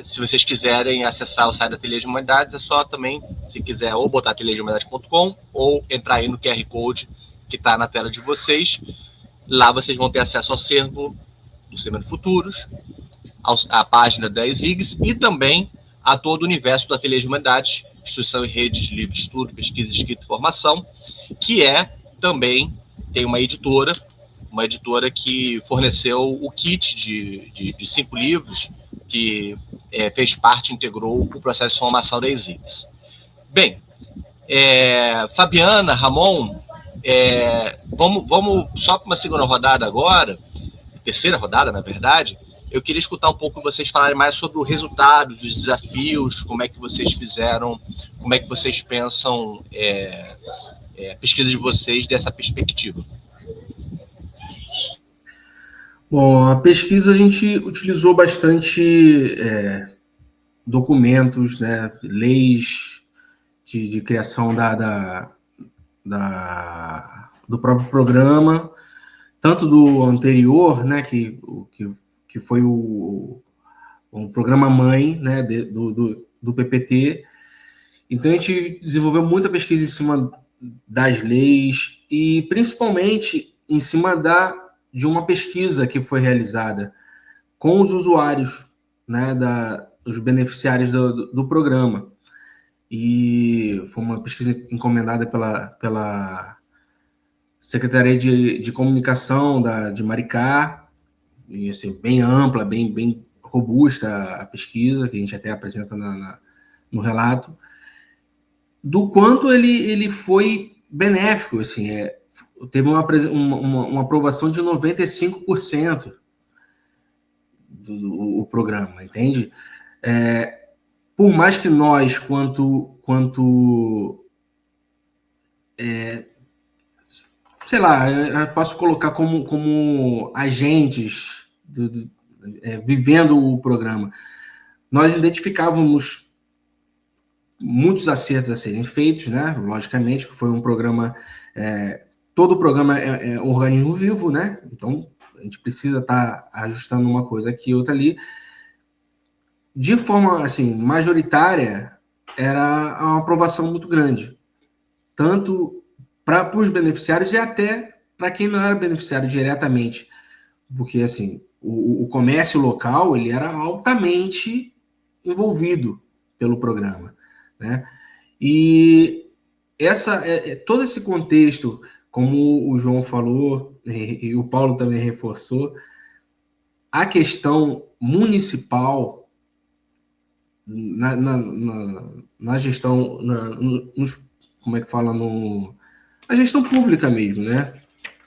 Se vocês quiserem acessar o site da Ateliê de Humanidades, é só também, se quiser, ou botar ateliêdehumanidades.com ou entrar aí no QR Code que está na tela de vocês. Lá vocês vão ter acesso ao acervo do Semeando Futuros, à página da ESIGS e também a todo o universo do Ateliê de Humanidades, Instituição e Redes de Livre Estudo, Pesquisa, Escrita e Formação, que também tem uma editora que forneceu o kit de 5 livros, que fez parte, integrou o processo de formação da ESIGS. Bem, Fabiana, Ramon, vamos só para uma segunda rodada agora, terceira rodada, na verdade. Eu queria escutar um pouco vocês falarem mais sobre os resultados, os desafios, como é que vocês fizeram, como é que vocês pensam a pesquisa de vocês dessa perspectiva. Bom, a pesquisa a gente utilizou bastante documentos, né, leis de criação do próprio programa, tanto do anterior, né, que foi um programa mãe, né, do PPT. Então, a gente desenvolveu muita pesquisa em cima das leis e principalmente em cima de uma pesquisa que foi realizada com os usuários, né, os beneficiários do programa. E foi uma pesquisa encomendada pela Secretaria de Comunicação de Maricá, e assim, bem ampla, bem robusta a pesquisa, que a gente até apresenta no relato, do quanto ele foi benéfico, assim, teve uma aprovação de 95% do programa, entende? Por mais que nós, quanto sei lá, eu posso colocar como agentes vivendo o programa, nós identificávamos muitos acertos a serem feitos, né? Logicamente, que foi um programa, todo programa é um organismo vivo, né? Então, a gente precisa estar ajustando uma coisa aqui e outra ali. De forma, assim, majoritária, era uma aprovação muito grande. Tanto para os beneficiários e até para quem não era beneficiário diretamente. Porque, assim, o comércio local, ele era altamente envolvido pelo programa, né? E todo esse contexto, como o João falou, e o Paulo também reforçou, a questão municipal na gestão, como é que fala, na gestão pública mesmo, né?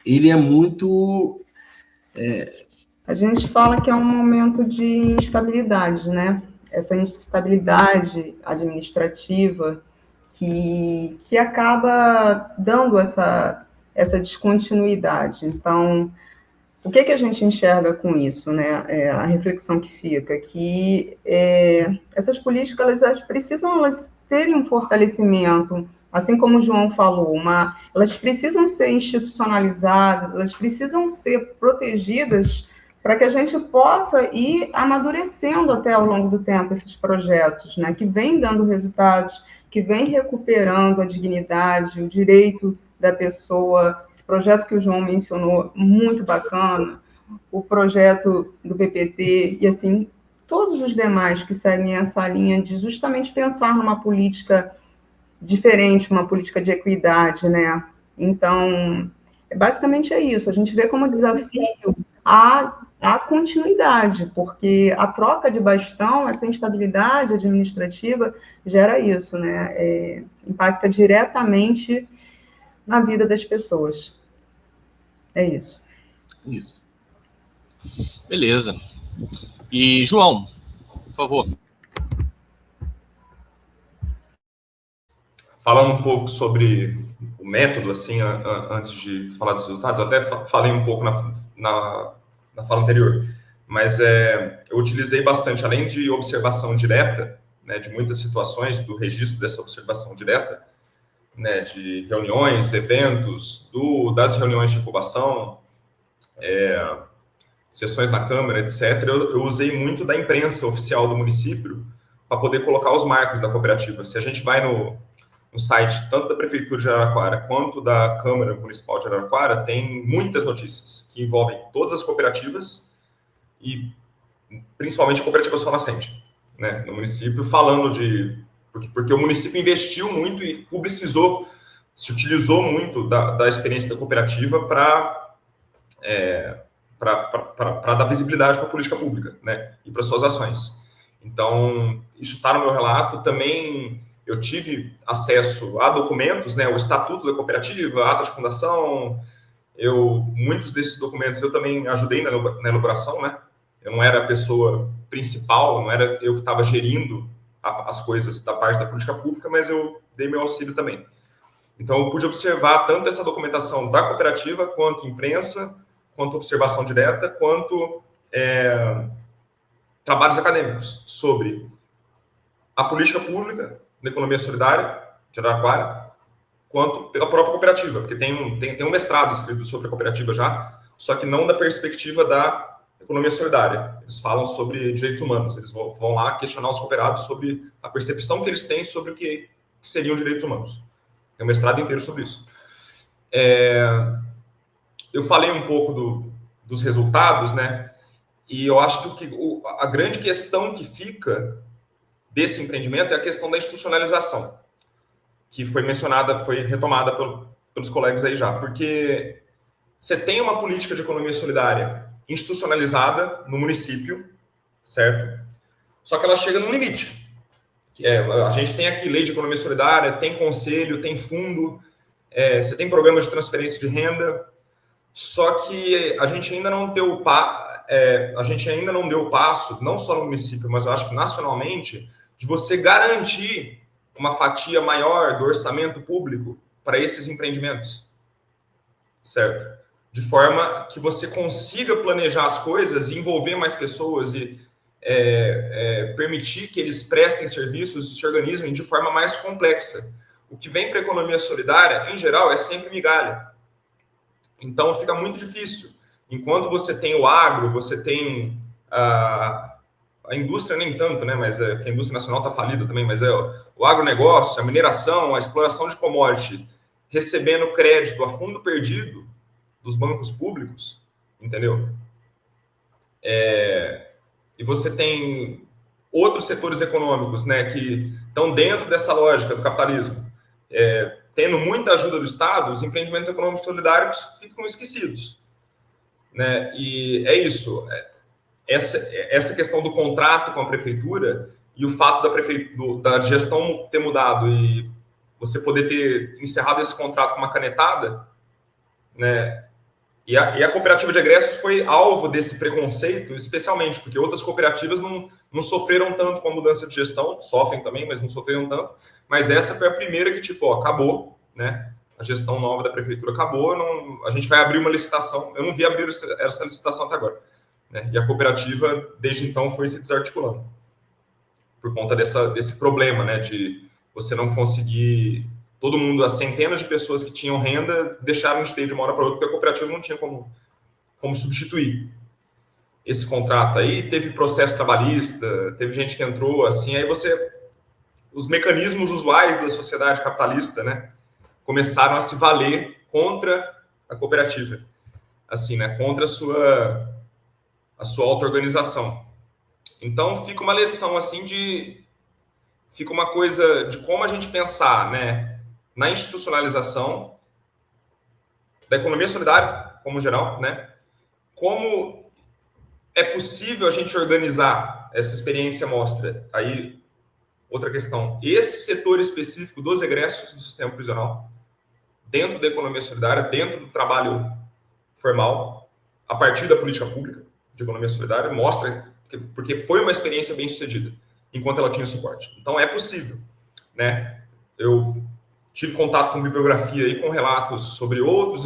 Ele é muito... A gente fala que é um momento de instabilidade, né? Essa instabilidade administrativa que acaba dando essa descontinuidade. Então, o que a gente enxerga com isso, né? A reflexão que fica, que essas políticas elas precisam terem um fortalecimento, assim como o João falou, elas precisam ser institucionalizadas, elas precisam ser protegidas para que a gente possa ir amadurecendo até ao longo do tempo esses projetos, né? Que vêm dando resultados, que vêm recuperando a dignidade, o direito da pessoa. Esse projeto que o João mencionou, muito bacana, o projeto do PPT, e assim, todos os demais que seguem essa linha de justamente pensar numa política diferente, uma política de equidade, né? Então, basicamente é isso, a gente vê como desafio a continuidade, porque a troca de bastão, essa instabilidade administrativa, gera isso, né? Impacta diretamente na vida das pessoas. É isso. Isso. Beleza. E, João, por favor. Falando um pouco sobre o método, assim, antes de falar dos resultados, eu até falei um pouco na fala anterior, mas eu utilizei bastante, além de observação direta, né, de muitas situações, do registro dessa observação direta, né, de reuniões, eventos, das reuniões de incubação, sessões na Câmara, etc. Eu usei muito da imprensa oficial do município para poder colocar os marcos da cooperativa. Se a gente vai no site tanto da Prefeitura de Araraquara quanto da Câmara Municipal de Araraquara, tem muitas notícias que envolvem todas as cooperativas e principalmente a cooperativa Sol Nascente, né, no município, falando porque o município investiu muito e publicizou, se utilizou muito da experiência da cooperativa para dar visibilidade para a política pública, né, e para suas ações. Então, isso está no meu relato. Também eu tive acesso a documentos, né, o Estatuto da Cooperativa, a ata de fundação. Muitos desses documentos eu também ajudei na elaboração, né? Eu não era a pessoa principal, não era eu que estava gerindo as coisas da parte da política pública, mas eu dei meu auxílio também. Então, eu pude observar tanto essa documentação da cooperativa, quanto imprensa, quanto observação direta, quanto trabalhos acadêmicos sobre a política pública da economia solidária de Araraquara, quanto pela própria cooperativa, porque tem um mestrado escrito sobre a cooperativa já, só que não da perspectiva da economia solidária. Eles falam sobre direitos humanos, eles vão lá questionar os cooperados sobre a percepção que eles têm sobre o que seriam direitos humanos. Tem um mestrado inteiro sobre isso. Eu falei um pouco dos resultados, né? E eu acho que a grande questão que fica desse empreendimento é a questão da institucionalização, que foi mencionada, foi retomada pelos colegas aí já. Porque você tem uma política de economia solidária institucionalizada no município, certo? Só que ela chega num limite. A gente tem aqui lei de economia solidária, tem conselho, tem fundo, você tem programas de transferência de renda, só que a gente ainda não deu o passo, não só no município, mas eu acho que nacionalmente, de você garantir uma fatia maior do orçamento público para esses empreendimentos, certo? De forma que você consiga planejar as coisas e envolver mais pessoas e permitir que eles prestem serviços e se organizem de forma mais complexa. O que vem para a economia solidária, em geral, é sempre migalha. Então, fica muito difícil. Enquanto você tem o agro, você tem a indústria nem tanto, né? Mas a indústria nacional está falida também, mas o agronegócio, a mineração, a exploração de commodity, recebendo crédito a fundo perdido dos bancos públicos, entendeu? E você tem outros setores econômicos, né, que estão dentro dessa lógica do capitalismo. Tendo muita ajuda do Estado, os empreendimentos econômicos solidários ficam esquecidos, né? E é isso. Essa questão do contrato com a prefeitura e o fato da gestão ter mudado e você poder ter encerrado esse contrato com uma canetada, né? E a cooperativa de egressos foi alvo desse preconceito, especialmente porque outras cooperativas não sofreram tanto com a mudança de gestão, sofrem também, mas não sofreram tanto. Mas essa foi a primeira que, acabou, né? A gestão nova da prefeitura acabou, a gente vai abrir uma licitação. Eu não vi abrir essa licitação até agora, né? E a cooperativa, desde então, foi se desarticulando por conta desse problema, né? De você não conseguir... Todo mundo, as centenas de pessoas que tinham renda, deixaram de ter de uma hora para outra, porque a cooperativa não tinha como substituir esse contrato. Aí teve processo trabalhista, teve gente que entrou, assim, aí os mecanismos usuais da sociedade capitalista, né, começaram a se valer contra a cooperativa, assim, né, contra a sua auto-organização. Então, fica uma lição, assim, fica uma coisa de como a gente pensar, né, na institucionalização da economia solidária, como geral, né? Como é possível a gente organizar essa experiência mostra? Aí, outra questão. Esse setor específico dos egressos do sistema prisional, dentro da economia solidária, dentro do trabalho formal, a partir da política pública de economia solidária, mostra porque foi uma experiência bem sucedida, enquanto ela tinha suporte. Então, é possível, né? Eu tive contato com bibliografia e com relatos sobre outras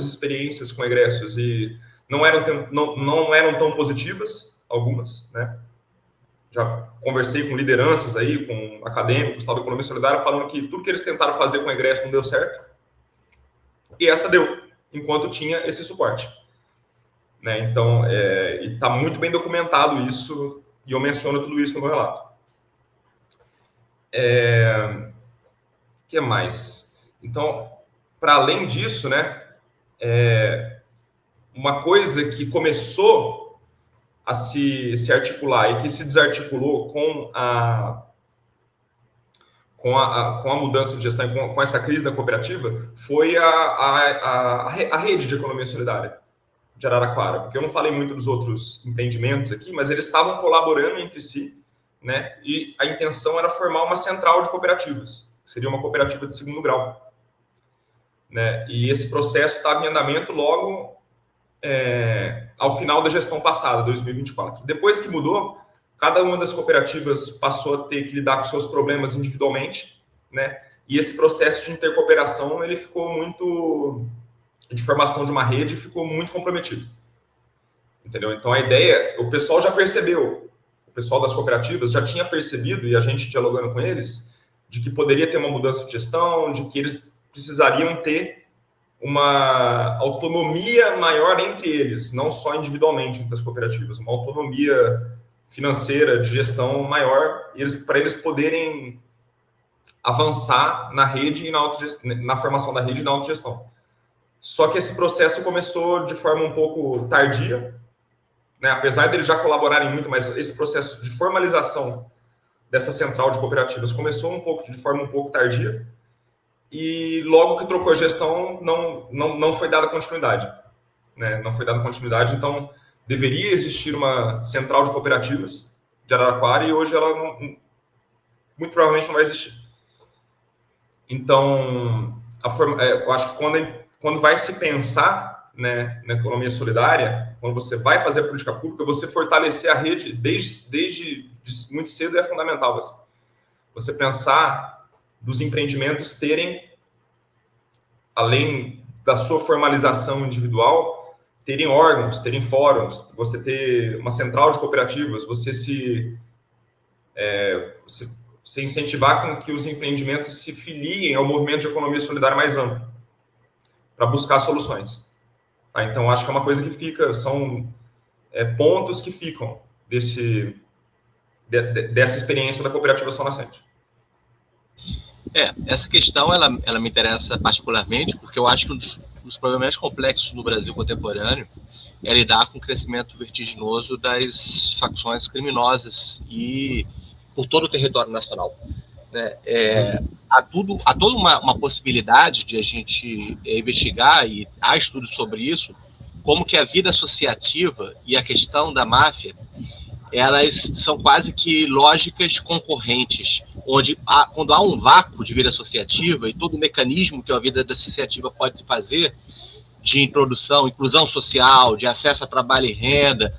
experiências com egressos e não eram tão positivas, algumas, né? Já conversei com lideranças aí, com acadêmicos, tal, da economia solidária, falando que tudo que eles tentaram fazer com egresso não deu certo. E essa deu, enquanto tinha esse suporte, né? Então, e está muito bem documentado isso, e eu menciono tudo isso no meu relato. O que mais? Então, para além disso, né, uma coisa que começou a se articular e que se desarticulou com a mudança de gestão, com essa crise da cooperativa, foi a rede de economia solidária de Araraquara, porque eu não falei muito dos outros empreendimentos aqui, mas eles estavam colaborando entre si, né, e a intenção era formar uma central de cooperativas, seria uma cooperativa de segundo grau, né? E esse processo estava em andamento logo ao final da gestão passada, 2024. Depois que mudou, cada uma das cooperativas passou a ter que lidar com seus problemas individualmente, né? E esse processo de intercooperação, ele ficou muito... de formação de uma rede, ficou muito comprometido. Entendeu? Então, a ideia... O pessoal já percebeu, o pessoal das cooperativas já tinha percebido, e a gente dialogando com eles, de que poderia ter uma mudança de gestão, de que eles precisariam ter uma autonomia maior entre eles, não só individualmente entre as cooperativas, uma autonomia financeira de gestão maior, para eles poderem avançar na rede e na formação da rede e na autogestão. Só que esse processo começou de forma um pouco tardia, né? Apesar deles já colaborarem muito, mas esse processo de formalização dessa central de cooperativas começou de forma um pouco tardia, e logo que trocou a gestão, não foi dada continuidade, né? Não foi dada continuidade, então deveria existir uma central de cooperativas de Araraquara, e hoje ela muito provavelmente não vai existir. Então, eu acho que quando vai se pensar, né, na economia solidária, quando você vai fazer a política pública, você fortalecer a rede desde muito cedo é fundamental. Você pensar dos empreendimentos terem, além da sua formalização individual, terem órgãos, terem fóruns, você ter uma central de cooperativas, você incentivar com que os empreendimentos se filiem ao movimento de economia solidária mais amplo, para buscar soluções. Tá? Então, acho que é uma coisa que fica, são pontos que ficam dessa experiência da cooperativa Sol Nascente. Essa questão, ela me interessa particularmente, porque eu acho que um dos problemas mais complexos no Brasil contemporâneo é lidar com o crescimento vertiginoso das facções criminosas e por todo o território nacional. Né? Há toda uma possibilidade de a gente investigar, e há estudos sobre isso, como que a vida associativa e a questão da máfia, elas são quase que lógicas concorrentes, onde quando há um vácuo de vida associativa e todo o mecanismo que a vida associativa pode fazer de introdução, inclusão social, de acesso a trabalho e renda,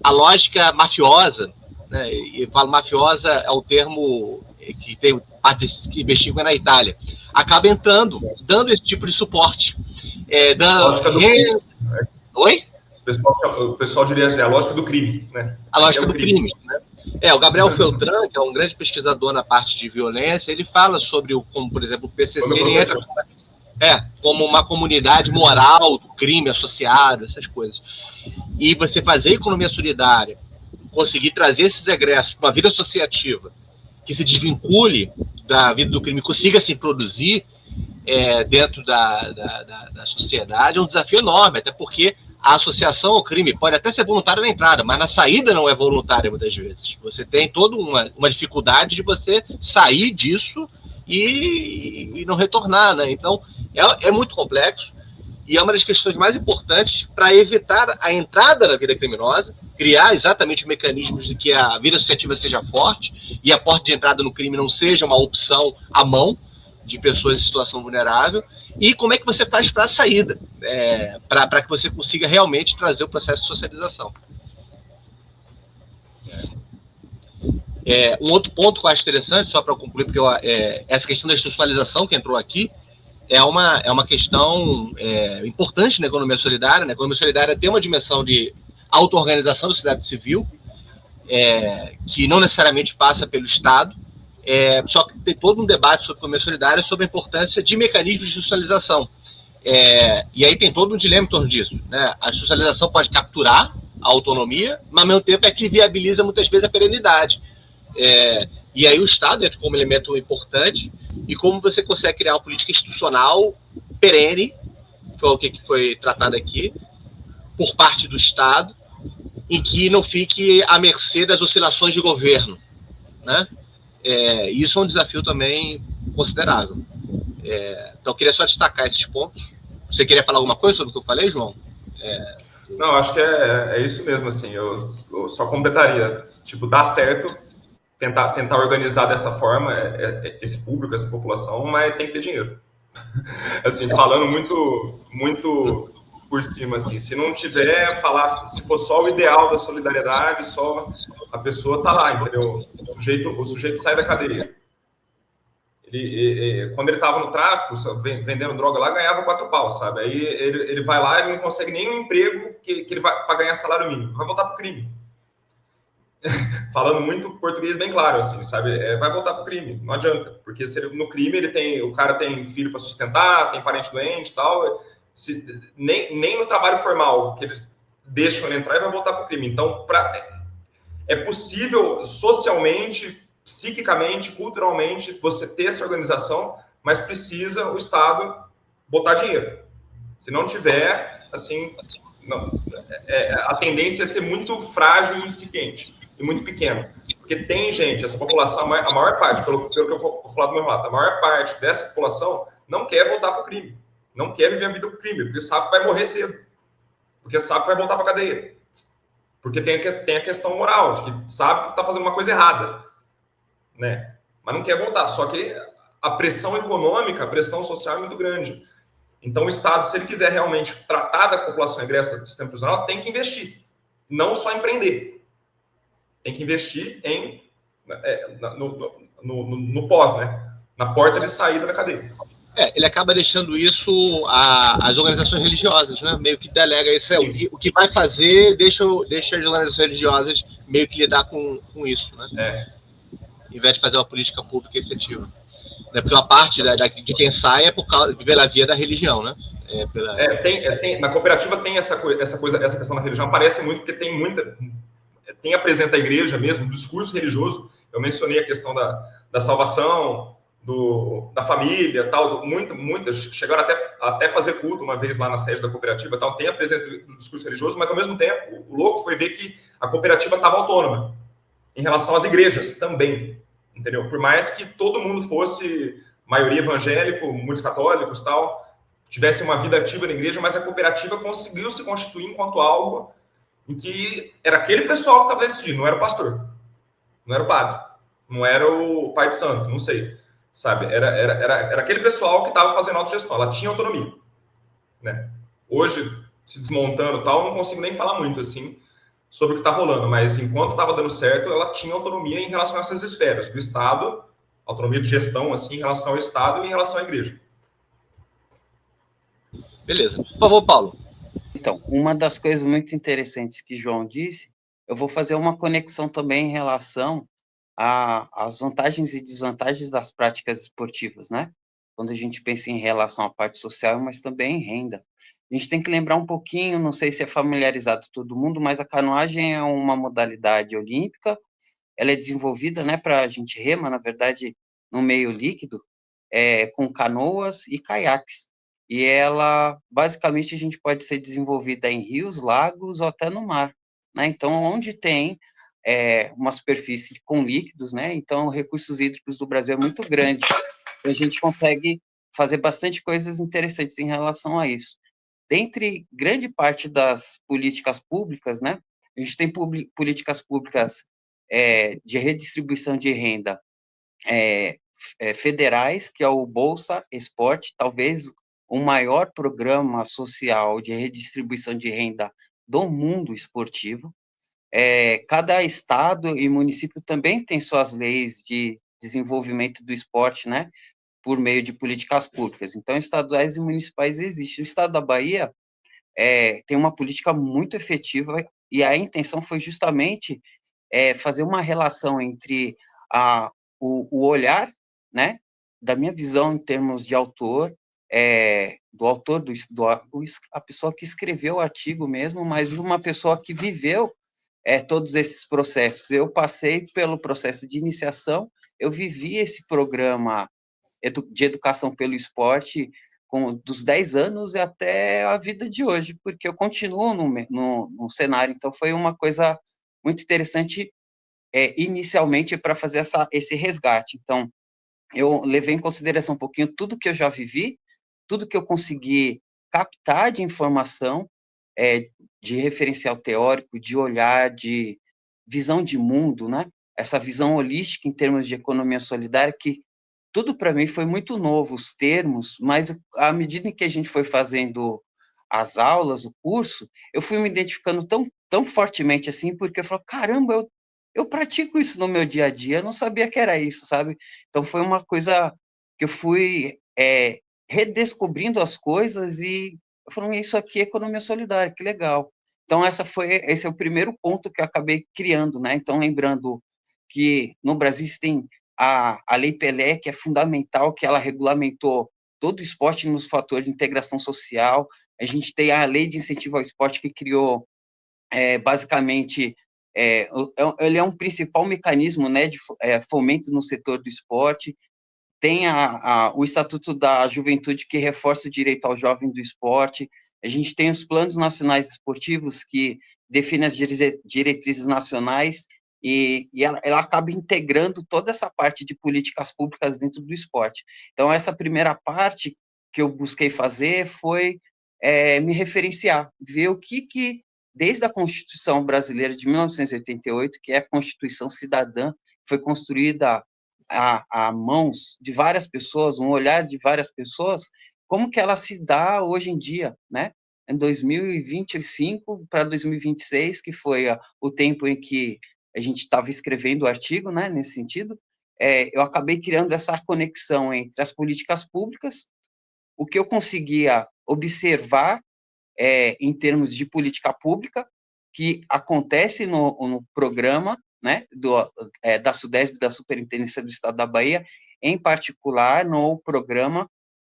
a lógica mafiosa, né, e falo mafiosa é o termo que tem parte que investiga na Itália, acaba entrando, dando esse tipo de suporte. Oi? O pessoal diria a lógica do crime, né? A lógica do crime, né? O Gabriel Feltran, que é um grande pesquisador na parte de violência, ele fala sobre como, por exemplo, o PCC ele entra como uma comunidade moral do crime associado, essas coisas. E você fazer economia solidária, conseguir trazer esses egressos para uma vida associativa que se desvincule da vida do crime, consiga se introduzir dentro da sociedade, é um desafio enorme, até porque a associação ao crime pode até ser voluntária na entrada, mas na saída não é voluntária muitas vezes. Você tem toda uma dificuldade de você sair disso e não retornar, né? Então, é muito complexo e é uma das questões mais importantes para evitar a entrada na vida criminosa, criar exatamente mecanismos de que a vida associativa seja forte e a porta de entrada no crime não seja uma opção à mão de pessoas em situação vulnerável, e como é que você faz para a saída, para que você consiga realmente trazer o processo de socialização. Um outro ponto que eu acho interessante, só para concluir, porque essa questão da institucionalização que entrou aqui é uma questão importante na economia solidária. A economia solidária tem uma dimensão de auto-organização da sociedade civil, que não necessariamente passa pelo Estado, só que tem todo um debate sobre economia solidária, sobre a importância de mecanismos de institucionalização. E aí tem todo um dilema em torno disso, né? A institucionalização pode capturar a autonomia, mas ao mesmo tempo que viabiliza muitas vezes a perenidade. E aí o Estado entra como elemento importante, e como você consegue criar uma política institucional perene, foi o que foi tratado aqui, por parte do Estado, em que não fique à mercê das oscilações de governo, né? Isso é um desafio também considerável. Então, eu queria só destacar esses pontos. Você queria falar alguma coisa sobre o que eu falei, João? Não, acho que é isso mesmo, assim, eu só completaria, dá certo tentar organizar dessa forma esse público, essa população, mas tem que ter dinheiro. Assim, falando muito por cima, assim, se não tiver, se for só o ideal da solidariedade, só a pessoa tá lá, entendeu? O sujeito sai da cadeia. Quando ele estava no tráfico, vendendo droga lá, ganhava 4 pau, sabe? Aí ele vai lá e não consegue nenhum emprego que ele vai para ganhar salário mínimo. Vai voltar pro crime. Falando muito português bem claro, assim, sabe? Vai voltar pro crime, não adianta. Porque no crime o cara tem filho para sustentar, tem parente doente e tal. Nem no trabalho formal que eles deixam ele entrar, ele vai voltar pro crime. Então, é possível socialmente psiquicamente, culturalmente, você ter essa organização, mas precisa o Estado botar dinheiro. Se não tiver, assim, não, a tendência é ser muito frágil e incipiente, e muito pequeno. Porque tem gente, essa população, a maior parte, pelo que eu vou falar do meu relato, a maior parte dessa população não quer voltar para o crime, não quer viver a vida do crime, porque sabe que vai morrer cedo, porque sabe que vai voltar para a cadeia, porque tem a questão moral, de que sabe que está fazendo uma coisa errada, né? Mas não quer voltar, só que a pressão econômica, a pressão social é muito grande. Então, o Estado, se ele quiser realmente tratar da população egressa do sistema prisional, tem que investir, não só empreender. Tem que investir no pós, né? Na porta de saída da cadeia. Ele acaba deixando isso às organizações religiosas, né? Meio que delega isso. O que vai fazer, deixa as organizações religiosas meio que lidar com isso, né? Em vez de fazer uma política pública efetiva. Porque uma parte de quem sai é pela via da religião, né? Na cooperativa tem essa questão da religião, aparece muito, porque apresenta a igreja mesmo, do discurso religioso. Eu mencionei a questão da salvação, da família, tal, muitas chegaram até fazer culto uma vez lá na sede da cooperativa, tal, tem a presença do discurso religioso, mas ao mesmo tempo, o louco foi ver que a cooperativa estava autônoma em relação às igrejas também, entendeu? Por mais que todo mundo fosse maioria evangélico, muitos católicos, tal, tivesse uma vida ativa na igreja, mas a cooperativa conseguiu se constituir enquanto algo em que era aquele pessoal que estava decidindo, não era o pastor, não era o padre, não era o pai de santo, não sei, sabe? Era aquele pessoal que estava fazendo autogestão, ela tinha autonomia, né? Hoje, se desmontando tal, eu não consigo nem falar muito, assim, sobre o que está rolando, mas enquanto estava dando certo, ela tinha autonomia em relação a essas esferas do Estado, autonomia de gestão, assim, em relação ao Estado e em relação à igreja. Beleza. Por favor, Paulo. Então, uma das coisas muito interessantes que João disse, eu vou fazer uma conexão também em relação às vantagens e desvantagens das práticas esportivas, né? Quando a gente pensa em relação à parte social, mas também em renda. A gente tem que lembrar um pouquinho, não sei se é familiarizado todo mundo, mas a canoagem é uma modalidade olímpica, ela é desenvolvida, né, para a gente rema, na verdade, no meio líquido, com canoas e caiaques. E ela, basicamente, a gente pode ser desenvolvida em rios, lagos ou até no mar, né? Então, onde tem uma superfície com líquidos, né? Então, recursos hídricos do Brasil é muito grande. Então, a gente consegue fazer bastante coisas interessantes em relação a isso. Dentre grande parte das políticas públicas, né? A gente tem políticas públicas de redistribuição de renda federais, que é o Bolsa Esporte, talvez o maior programa social de redistribuição de renda do mundo esportivo. Cada estado e município também tem suas leis de desenvolvimento do esporte, né, por meio de políticas públicas. Então, estaduais e municipais existem. O estado da Bahia tem uma política muito efetiva e a intenção foi justamente fazer uma relação entre o olhar, né, da minha visão em termos de autor, do autor, a pessoa que escreveu o artigo mesmo, mas uma pessoa que viveu todos esses processos. Eu passei pelo processo de iniciação, eu vivi esse programa de educação pelo esporte dos 10 anos e até a vida de hoje, porque eu continuo no cenário, então foi uma coisa muito interessante inicialmente para fazer esse resgate. Então, eu levei em consideração um pouquinho tudo que eu já vivi, tudo que eu consegui captar de informação, de referencial teórico, de olhar, de visão de mundo, né? Essa visão holística em termos de economia solidária, que tudo para mim foi muito novo, os termos, mas à medida em que a gente foi fazendo as aulas, o curso, eu fui me identificando tão fortemente assim, porque eu falo, caramba, eu pratico isso no meu dia a dia, eu não sabia que era isso, sabe? Então foi uma coisa que eu fui redescobrindo as coisas e eu falei, isso aqui é economia solidária, que legal. Então esse é o primeiro ponto que eu acabei criando, né? Então lembrando que no Brasil tem a Lei Pelé, que é fundamental, que ela regulamentou todo o esporte nos fatores de integração social. A gente tem a Lei de Incentivo ao Esporte, que criou, basicamente, Ele é um principal mecanismo, né, de fomento no setor do esporte. Tem o Estatuto da Juventude, que reforça o direito ao jovem do esporte. A gente tem os planos nacionais esportivos, que definem as diretrizes nacionais, e ela acaba integrando toda essa parte de políticas públicas dentro do esporte. Então, essa primeira parte que eu busquei fazer foi me referenciar, ver o que, desde a Constituição Brasileira de 1988, que é a Constituição Cidadã, foi construída a mãos de várias pessoas, um olhar de várias pessoas, como que ela se dá hoje em dia, né? Em 2025 para 2026, que foi o tempo em que a gente estava escrevendo o artigo, né, nesse sentido, eu acabei criando essa conexão entre as políticas públicas, o que eu conseguia observar em termos de política pública, que acontece no programa, né, da SUDESB, da Superintendência do Estado da Bahia, em particular no programa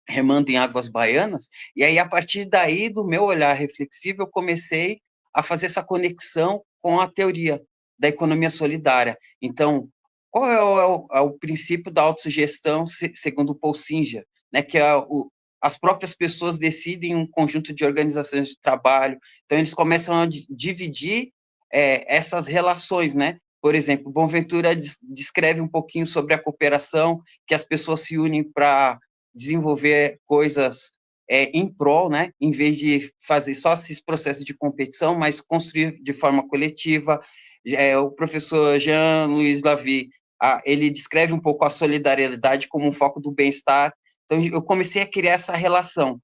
Remando em Águas Baianas, e aí, a partir daí, do meu olhar reflexivo, eu comecei a fazer essa conexão com a teoria da economia solidária. Então, qual é o princípio da autossugestão, segundo o Paul Singer, né, que as próprias pessoas decidem um conjunto de organizações de trabalho, então eles começam a dividir essas relações, né? Por exemplo, Boaventura descreve um pouquinho sobre a cooperação, que as pessoas se unem para desenvolver coisas em prol, né, em vez de fazer só esses processos de competição, mas construir de forma coletiva. O professor Jean-Louis Lavie, ele descreve um pouco a solidariedade como um foco do bem-estar. Então, eu comecei a criar essa relação.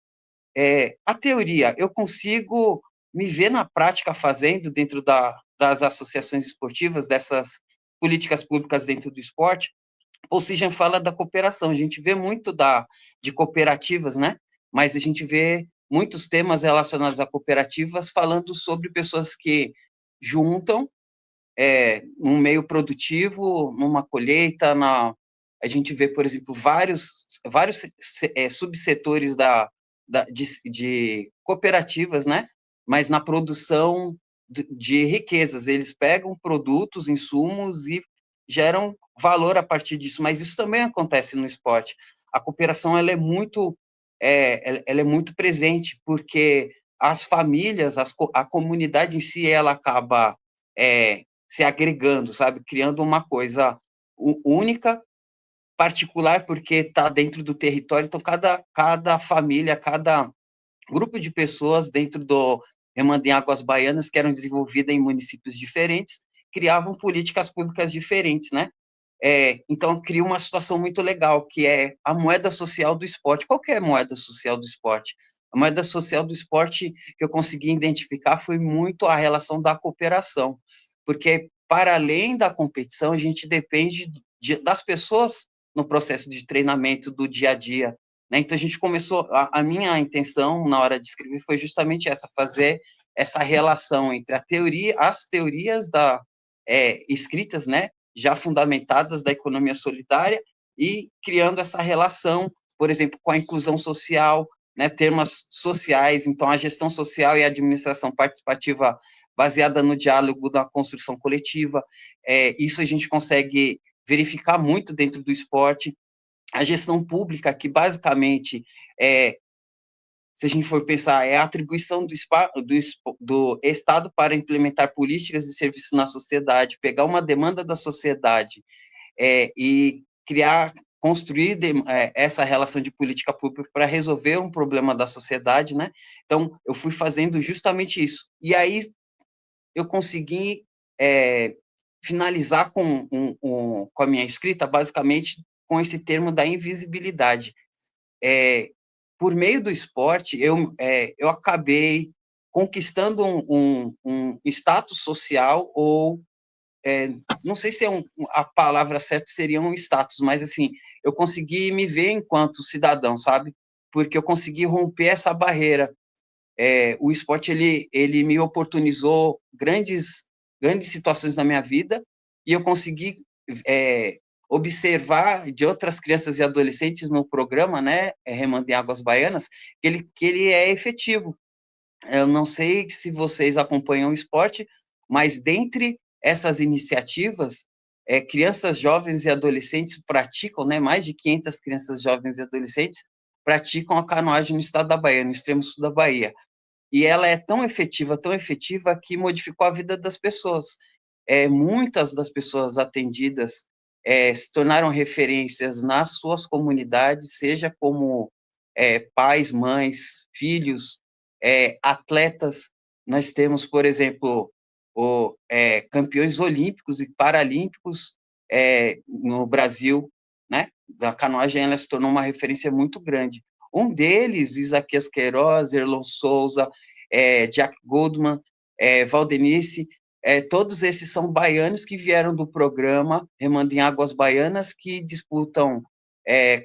A teoria, eu consigo me ver na prática fazendo dentro das associações esportivas, dessas políticas públicas dentro do esporte. Ou seja, fala da cooperação. A gente vê muito de cooperativas, né? Mas a gente vê muitos temas relacionados a cooperativas falando sobre pessoas que juntam um meio produtivo, numa colheita, a gente vê, por exemplo, vários subsetores de cooperativas, né? Mas na produção de riquezas. Eles pegam produtos, insumos e geram valor a partir disso, mas isso também acontece no esporte. A cooperação ela é muito presente, porque as famílias, a comunidade em si, ela acaba se agregando, sabe? Criando uma coisa única, particular, porque está dentro do território. Então, cada família, cada grupo de pessoas dentro do Remando em Águas Baianas, que eram desenvolvidas em municípios diferentes, criavam políticas públicas diferentes, né? Então, cria uma situação muito legal, que é a moeda social do esporte. Qual que é a moeda social do esporte? A moeda social do esporte que eu consegui identificar foi muito a relação da cooperação, porque, para além da competição, a gente depende das pessoas no processo de treinamento do dia a dia, né? Então, a gente começou, a minha intenção na hora de escrever foi justamente essa, fazer essa relação entre as teorias escritas, né, já fundamentadas da economia solidária, e criando essa relação, por exemplo, com a inclusão social, né, termos sociais. Então, a gestão social e a administração participativa baseada no diálogo da construção coletiva. Isso a gente consegue verificar muito dentro do esporte. A gestão pública, que basicamente se a gente for pensar, é a atribuição do Estado para implementar políticas e serviços na sociedade, pegar uma demanda da sociedade e construir essa relação de política pública para resolver um problema da sociedade, né? Então, eu fui fazendo justamente isso. E aí, eu consegui finalizar com a minha escrita, basicamente, com esse termo da invisibilidade. Por meio do esporte, eu acabei conquistando um status social, ou não sei se a palavra certa seria um status, mas assim, eu consegui me ver enquanto cidadão, sabe? Porque eu consegui romper essa barreira. O esporte, ele me oportunizou grandes situações na minha vida, e eu consegui observar de outras crianças e adolescentes no programa, né, Remando em Águas Baianas, que ele é efetivo. Eu não sei se vocês acompanham o esporte, mas dentre essas iniciativas, crianças, jovens e adolescentes praticam, né, mais de 500 crianças, jovens e adolescentes praticam a canoagem no estado da Bahia, no extremo sul da Bahia. E ela é tão efetiva, que modificou a vida das pessoas. Muitas das pessoas atendidas se tornaram referências nas suas comunidades, seja como pais, mães, filhos, atletas. Nós temos, por exemplo, campeões olímpicos e paralímpicos no Brasil, né? A canoagem ela se tornou uma referência muito grande. Um deles, Isaquias Queiroz, Erlon Souza, Jack Goldman, Valdenice, todos esses são baianos que vieram do programa Remando em Águas Baianas, que disputam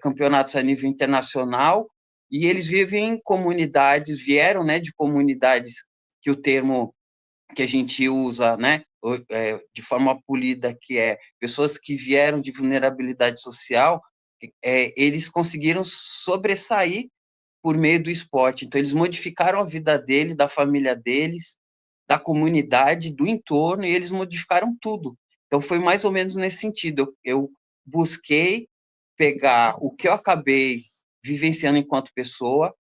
campeonatos a nível internacional, e eles vivem em comunidades, vieram, né, de comunidades que o termo que a gente usa, né, de forma polida, que é pessoas que vieram de vulnerabilidade social, eles conseguiram sobressair por meio do esporte. Então, eles modificaram a vida dele, da família deles, da comunidade, do entorno, e eles modificaram tudo. Então, foi mais ou menos nesse sentido. Eu busquei pegar o que eu acabei vivenciando enquanto pessoa,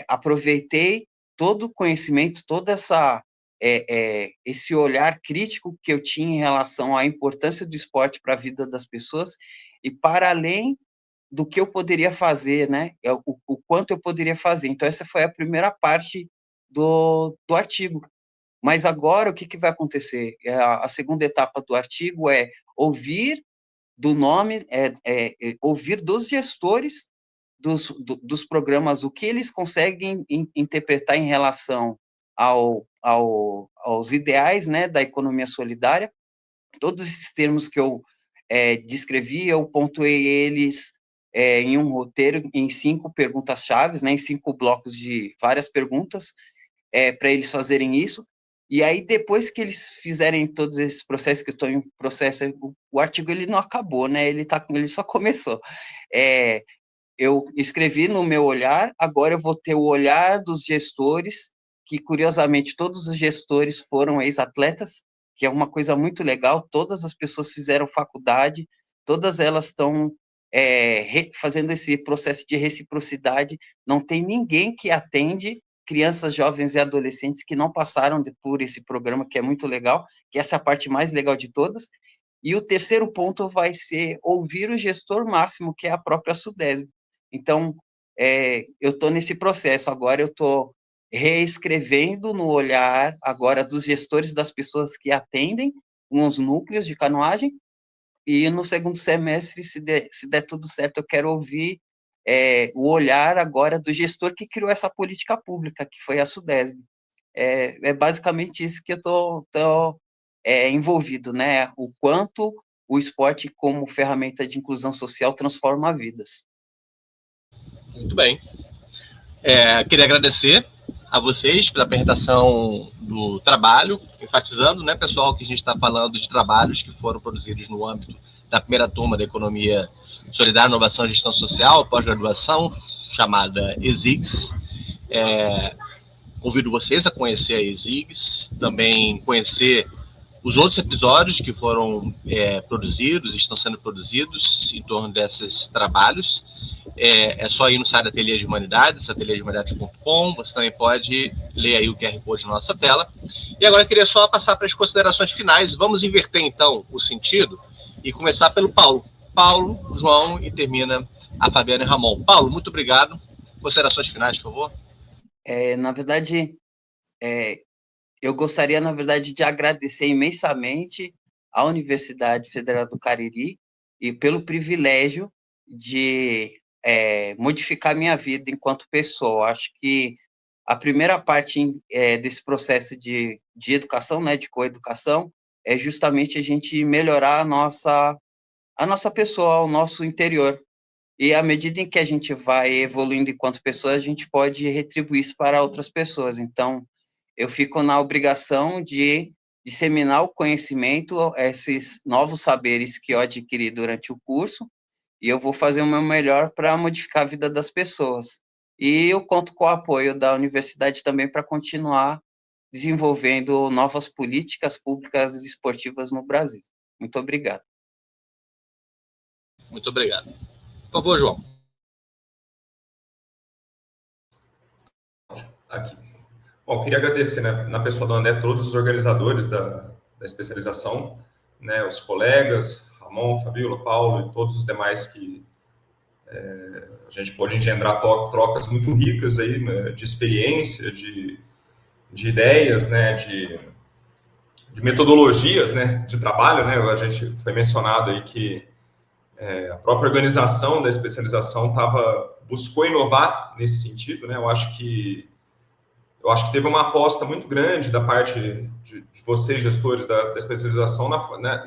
aproveitei todo o conhecimento, toda esse olhar crítico que eu tinha em relação à importância do esporte para a vida das pessoas, e para além do que eu poderia fazer, né? O quanto eu poderia fazer. Então, essa foi a primeira parte do artigo. Mas agora, o que vai acontecer? A segunda etapa do artigo é ouvir do nome, ouvir dos gestores dos programas o que eles conseguem interpretar em relação aos ideais, né, da economia solidária. Todos esses termos que eu descrevi, eu pontuei eles em um roteiro, em 5 perguntas-chave, né, em 5 blocos de várias perguntas, para eles fazerem isso. E aí, depois que eles fizerem todos esses processos, que eu estou em processo, o artigo ele não acabou, né? Ele só começou. Eu escrevi no meu olhar, agora eu vou ter o olhar dos gestores, que curiosamente todos os gestores foram ex-atletas, que é uma coisa muito legal, todas as pessoas fizeram faculdade, todas elas estão fazendo esse processo de reciprocidade, não tem ninguém que atende crianças, jovens e adolescentes que não passaram por esse programa, que é muito legal, que essa é a parte mais legal de todas. E o terceiro ponto vai ser ouvir o gestor máximo, que é a própria SUDESB. Então, eu estou nesse processo, agora eu estou reescrevendo no olhar agora dos gestores, das pessoas que atendem uns núcleos de canoagem, e no segundo semestre, se der tudo certo, eu quero ouvir o olhar agora do gestor que criou essa política pública, que foi a SUDESB. É basicamente isso que eu estou envolvido, né? O quanto o esporte como ferramenta de inclusão social transforma vidas. Muito bem. Queria agradecer a vocês pela apresentação do trabalho, enfatizando, né, pessoal, que a gente está falando de trabalhos que foram produzidos no âmbito da primeira turma da Economia Solidária, Inovação e Gestão Social, pós-graduação, chamada ESIGS. Convido vocês a conhecer a ESIGS, também conhecer os outros episódios que foram produzidos, estão sendo produzidos em torno desses trabalhos. É só ir no site da Ateliê de Humanidades, ateliêdehumanidades.com. Você também pode ler aí o QR Code na nossa tela. E agora eu queria só passar para as considerações finais. Vamos inverter, então, o sentido e começar pelo Paulo. Paulo, João, e termina a Fabiana e Ramon. Paulo, muito obrigado. Considerações finais, por favor. Na verdade, eu gostaria, na verdade, de agradecer imensamente à Universidade Federal do Cariri e pelo privilégio de modificar minha vida enquanto pessoa. Acho que a primeira parte desse processo de educação, né, de coeducação, é justamente a gente melhorar a nossa pessoa, o nosso interior. E à medida em que a gente vai evoluindo enquanto pessoa, a gente pode retribuir isso para outras pessoas. Então, eu fico na obrigação de disseminar o conhecimento, esses novos saberes que eu adquiri durante o curso, e eu vou fazer o meu melhor para modificar a vida das pessoas. E eu conto com o apoio da universidade também para continuar desenvolvendo novas políticas públicas esportivas no Brasil. Muito obrigado. Muito obrigado. Por favor, João. Aqui. Bom, queria agradecer, né, na pessoa do André, todos os organizadores da especialização, né, os colegas, Ramon, Fabíola, Paulo e todos os demais que a gente pode engendrar trocas muito ricas aí, né, de experiência, de ideias, né, de metodologias, né, de trabalho, né. A gente foi mencionado aí que a própria organização da especialização buscou inovar nesse sentido, né. Eu acho que teve uma aposta muito grande da parte de vocês, gestores da especialização,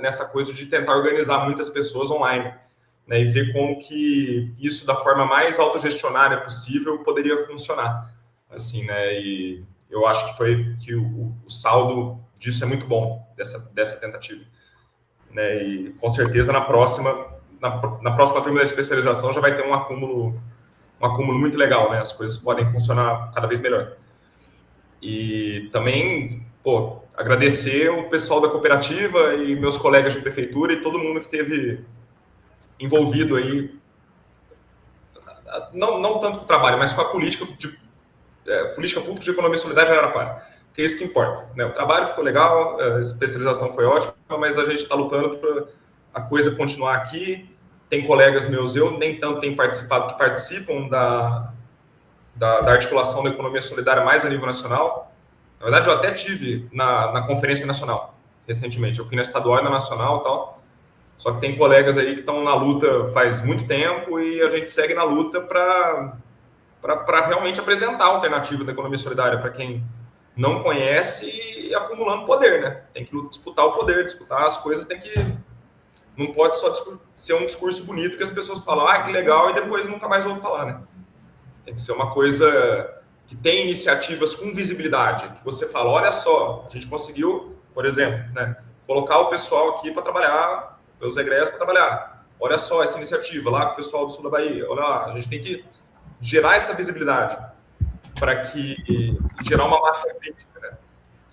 nessa coisa de tentar organizar muitas pessoas online, né, e ver como que isso, da forma mais autogestionária possível, poderia funcionar. Assim, né, e eu acho que o saldo disso é muito bom, dessa tentativa. Né, e com certeza na próxima turma da especialização já vai ter um acúmulo muito legal, né, as coisas podem funcionar cada vez melhor. E também, agradecer o pessoal da cooperativa e meus colegas de prefeitura e todo mundo que esteve envolvido aí, não tanto com o trabalho, mas com a política pública de economia solidária de Araraquara, que é isso que importa, né? O trabalho ficou legal, a especialização foi ótima, mas a gente está lutando para a coisa continuar aqui. Tem colegas meus, eu nem tanto tenho participado, que participam da articulação da economia solidária mais a nível nacional. Na verdade, eu até tive na Conferência Nacional, recentemente. Eu fui na estadual e na nacional e tal. Só que tem colegas aí que estão na luta faz muito tempo e a gente segue na luta para realmente apresentar a alternativa da economia solidária para quem não conhece e acumulando poder, né? Tem que disputar o poder, disputar as coisas, não pode só ser um discurso bonito que as pessoas falam, que legal, e depois nunca mais ouvem falar, né? Tem que ser uma coisa que tem iniciativas com visibilidade, que você fala, olha só, a gente conseguiu, por exemplo, né, colocar o pessoal aqui para trabalhar, pelos egressos para trabalhar. Olha só essa iniciativa lá com o pessoal do sul da Bahia. Olha lá, a gente tem que gerar essa visibilidade para gerar uma massa crítica, né?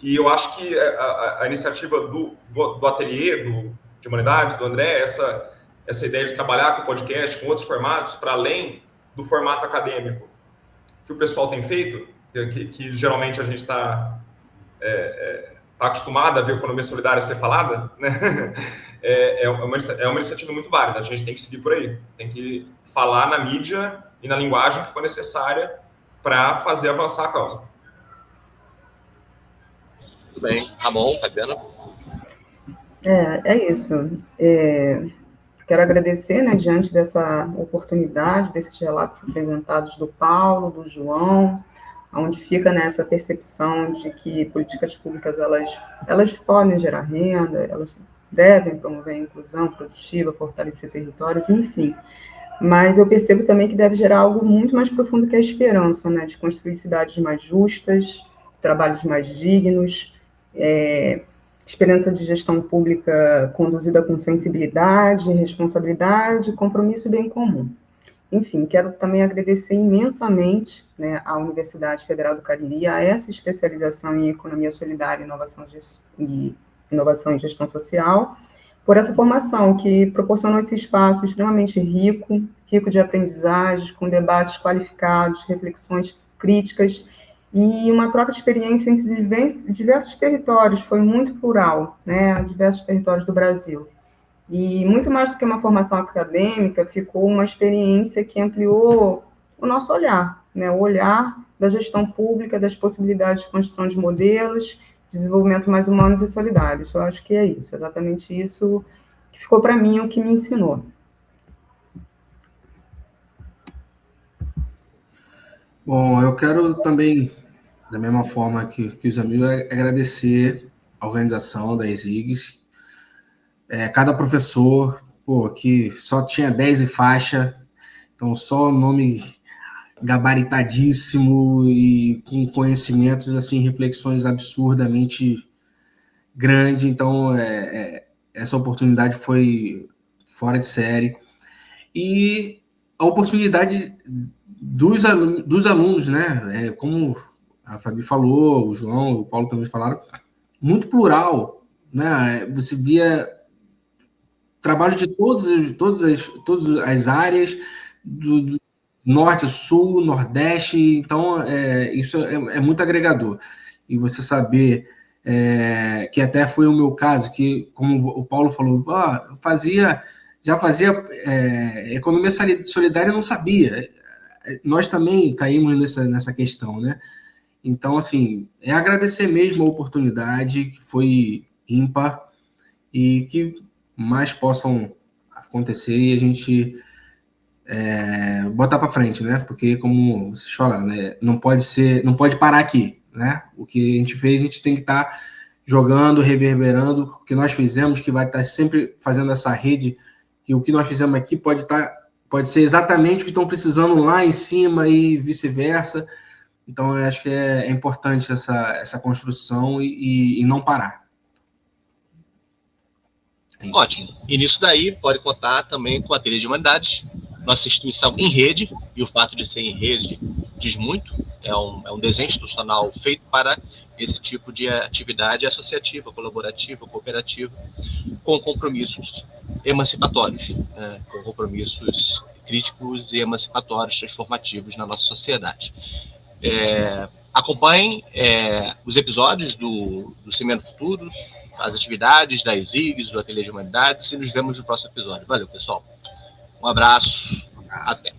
E eu acho que a iniciativa do ateliê, de humanidades, do André, essa ideia de trabalhar com podcast, com outros formatos, para além do formato acadêmico que o pessoal tem feito, que geralmente a gente está acostumado a ver a economia solidária ser falada, né? É uma iniciativa muito válida, a gente tem que seguir por aí, tem que falar na mídia e na linguagem que for necessária para fazer avançar a causa. Tudo bem. Ramon, Fabiana? É isso. Quero agradecer, né, diante dessa oportunidade, desses relatos apresentados do Paulo, do João, onde fica nessa percepção de que políticas públicas elas podem gerar renda, elas devem promover a inclusão produtiva, fortalecer territórios, enfim. Mas eu percebo também que deve gerar algo muito mais profundo que a esperança, né, de construir cidades mais justas, trabalhos mais dignos, esperança de gestão pública conduzida com sensibilidade, responsabilidade, compromisso e bem comum. Enfim, quero também agradecer imensamente, né, à Universidade Federal do Cariri, a essa especialização em Economia Solidária e Inovação e Gestão Social, por essa formação que proporcionou esse espaço extremamente rico de aprendizagens, com debates qualificados, reflexões críticas, e uma troca de experiência entre diversos territórios, foi muito plural, né, diversos territórios do Brasil. E muito mais do que uma formação acadêmica, ficou uma experiência que ampliou o nosso olhar, né, o olhar da gestão pública, das possibilidades de construção de modelos, desenvolvimento mais humanos e solidários. Eu acho que é isso, exatamente isso que ficou para mim, o que me ensinou. Bom, eu quero também, da mesma forma que os amigos, agradecer a organização da ESIGS, cada professor, que só tinha 10 e faixa, então só nome gabaritadíssimo e com conhecimentos, assim, reflexões absurdamente grandes, então essa oportunidade foi fora de série. E a oportunidade dos alunos, né, como a Fabi falou, o João, o Paulo também falaram, muito plural, né? Você via trabalho de todas as áreas, do norte, sul, nordeste, então isso é muito agregador. E você saber, que até foi o meu caso, que, como o Paulo falou, já fazia economia solidária e não sabia. Nós também caímos nessa questão, né? Então, assim, é agradecer mesmo a oportunidade, que foi ímpar, e que mais possam acontecer e a gente botar para frente, né? Porque, como vocês falaram, né? Não pode parar aqui, né? O que a gente fez, a gente tem que estar jogando, reverberando o que nós fizemos, que vai estar sempre fazendo essa rede, que o que nós fizemos aqui pode ser exatamente o que estão precisando lá em cima e vice-versa. Então, eu acho que é importante essa construção e não parar. Ótimo. E nisso daí, pode contar também com a Ateliê de Humanidades, nossa instituição em rede, e o fato de ser em rede diz muito, é um desenho institucional feito para esse tipo de atividade associativa, colaborativa, cooperativa, com compromissos emancipatórios, com compromissos críticos e emancipatórios, transformativos na nossa sociedade. Acompanhem os episódios do Semeando Futuros, as atividades das IGs, do Ateliê de Humanidades, e nos vemos no próximo episódio. Valeu, pessoal. Um abraço. Até.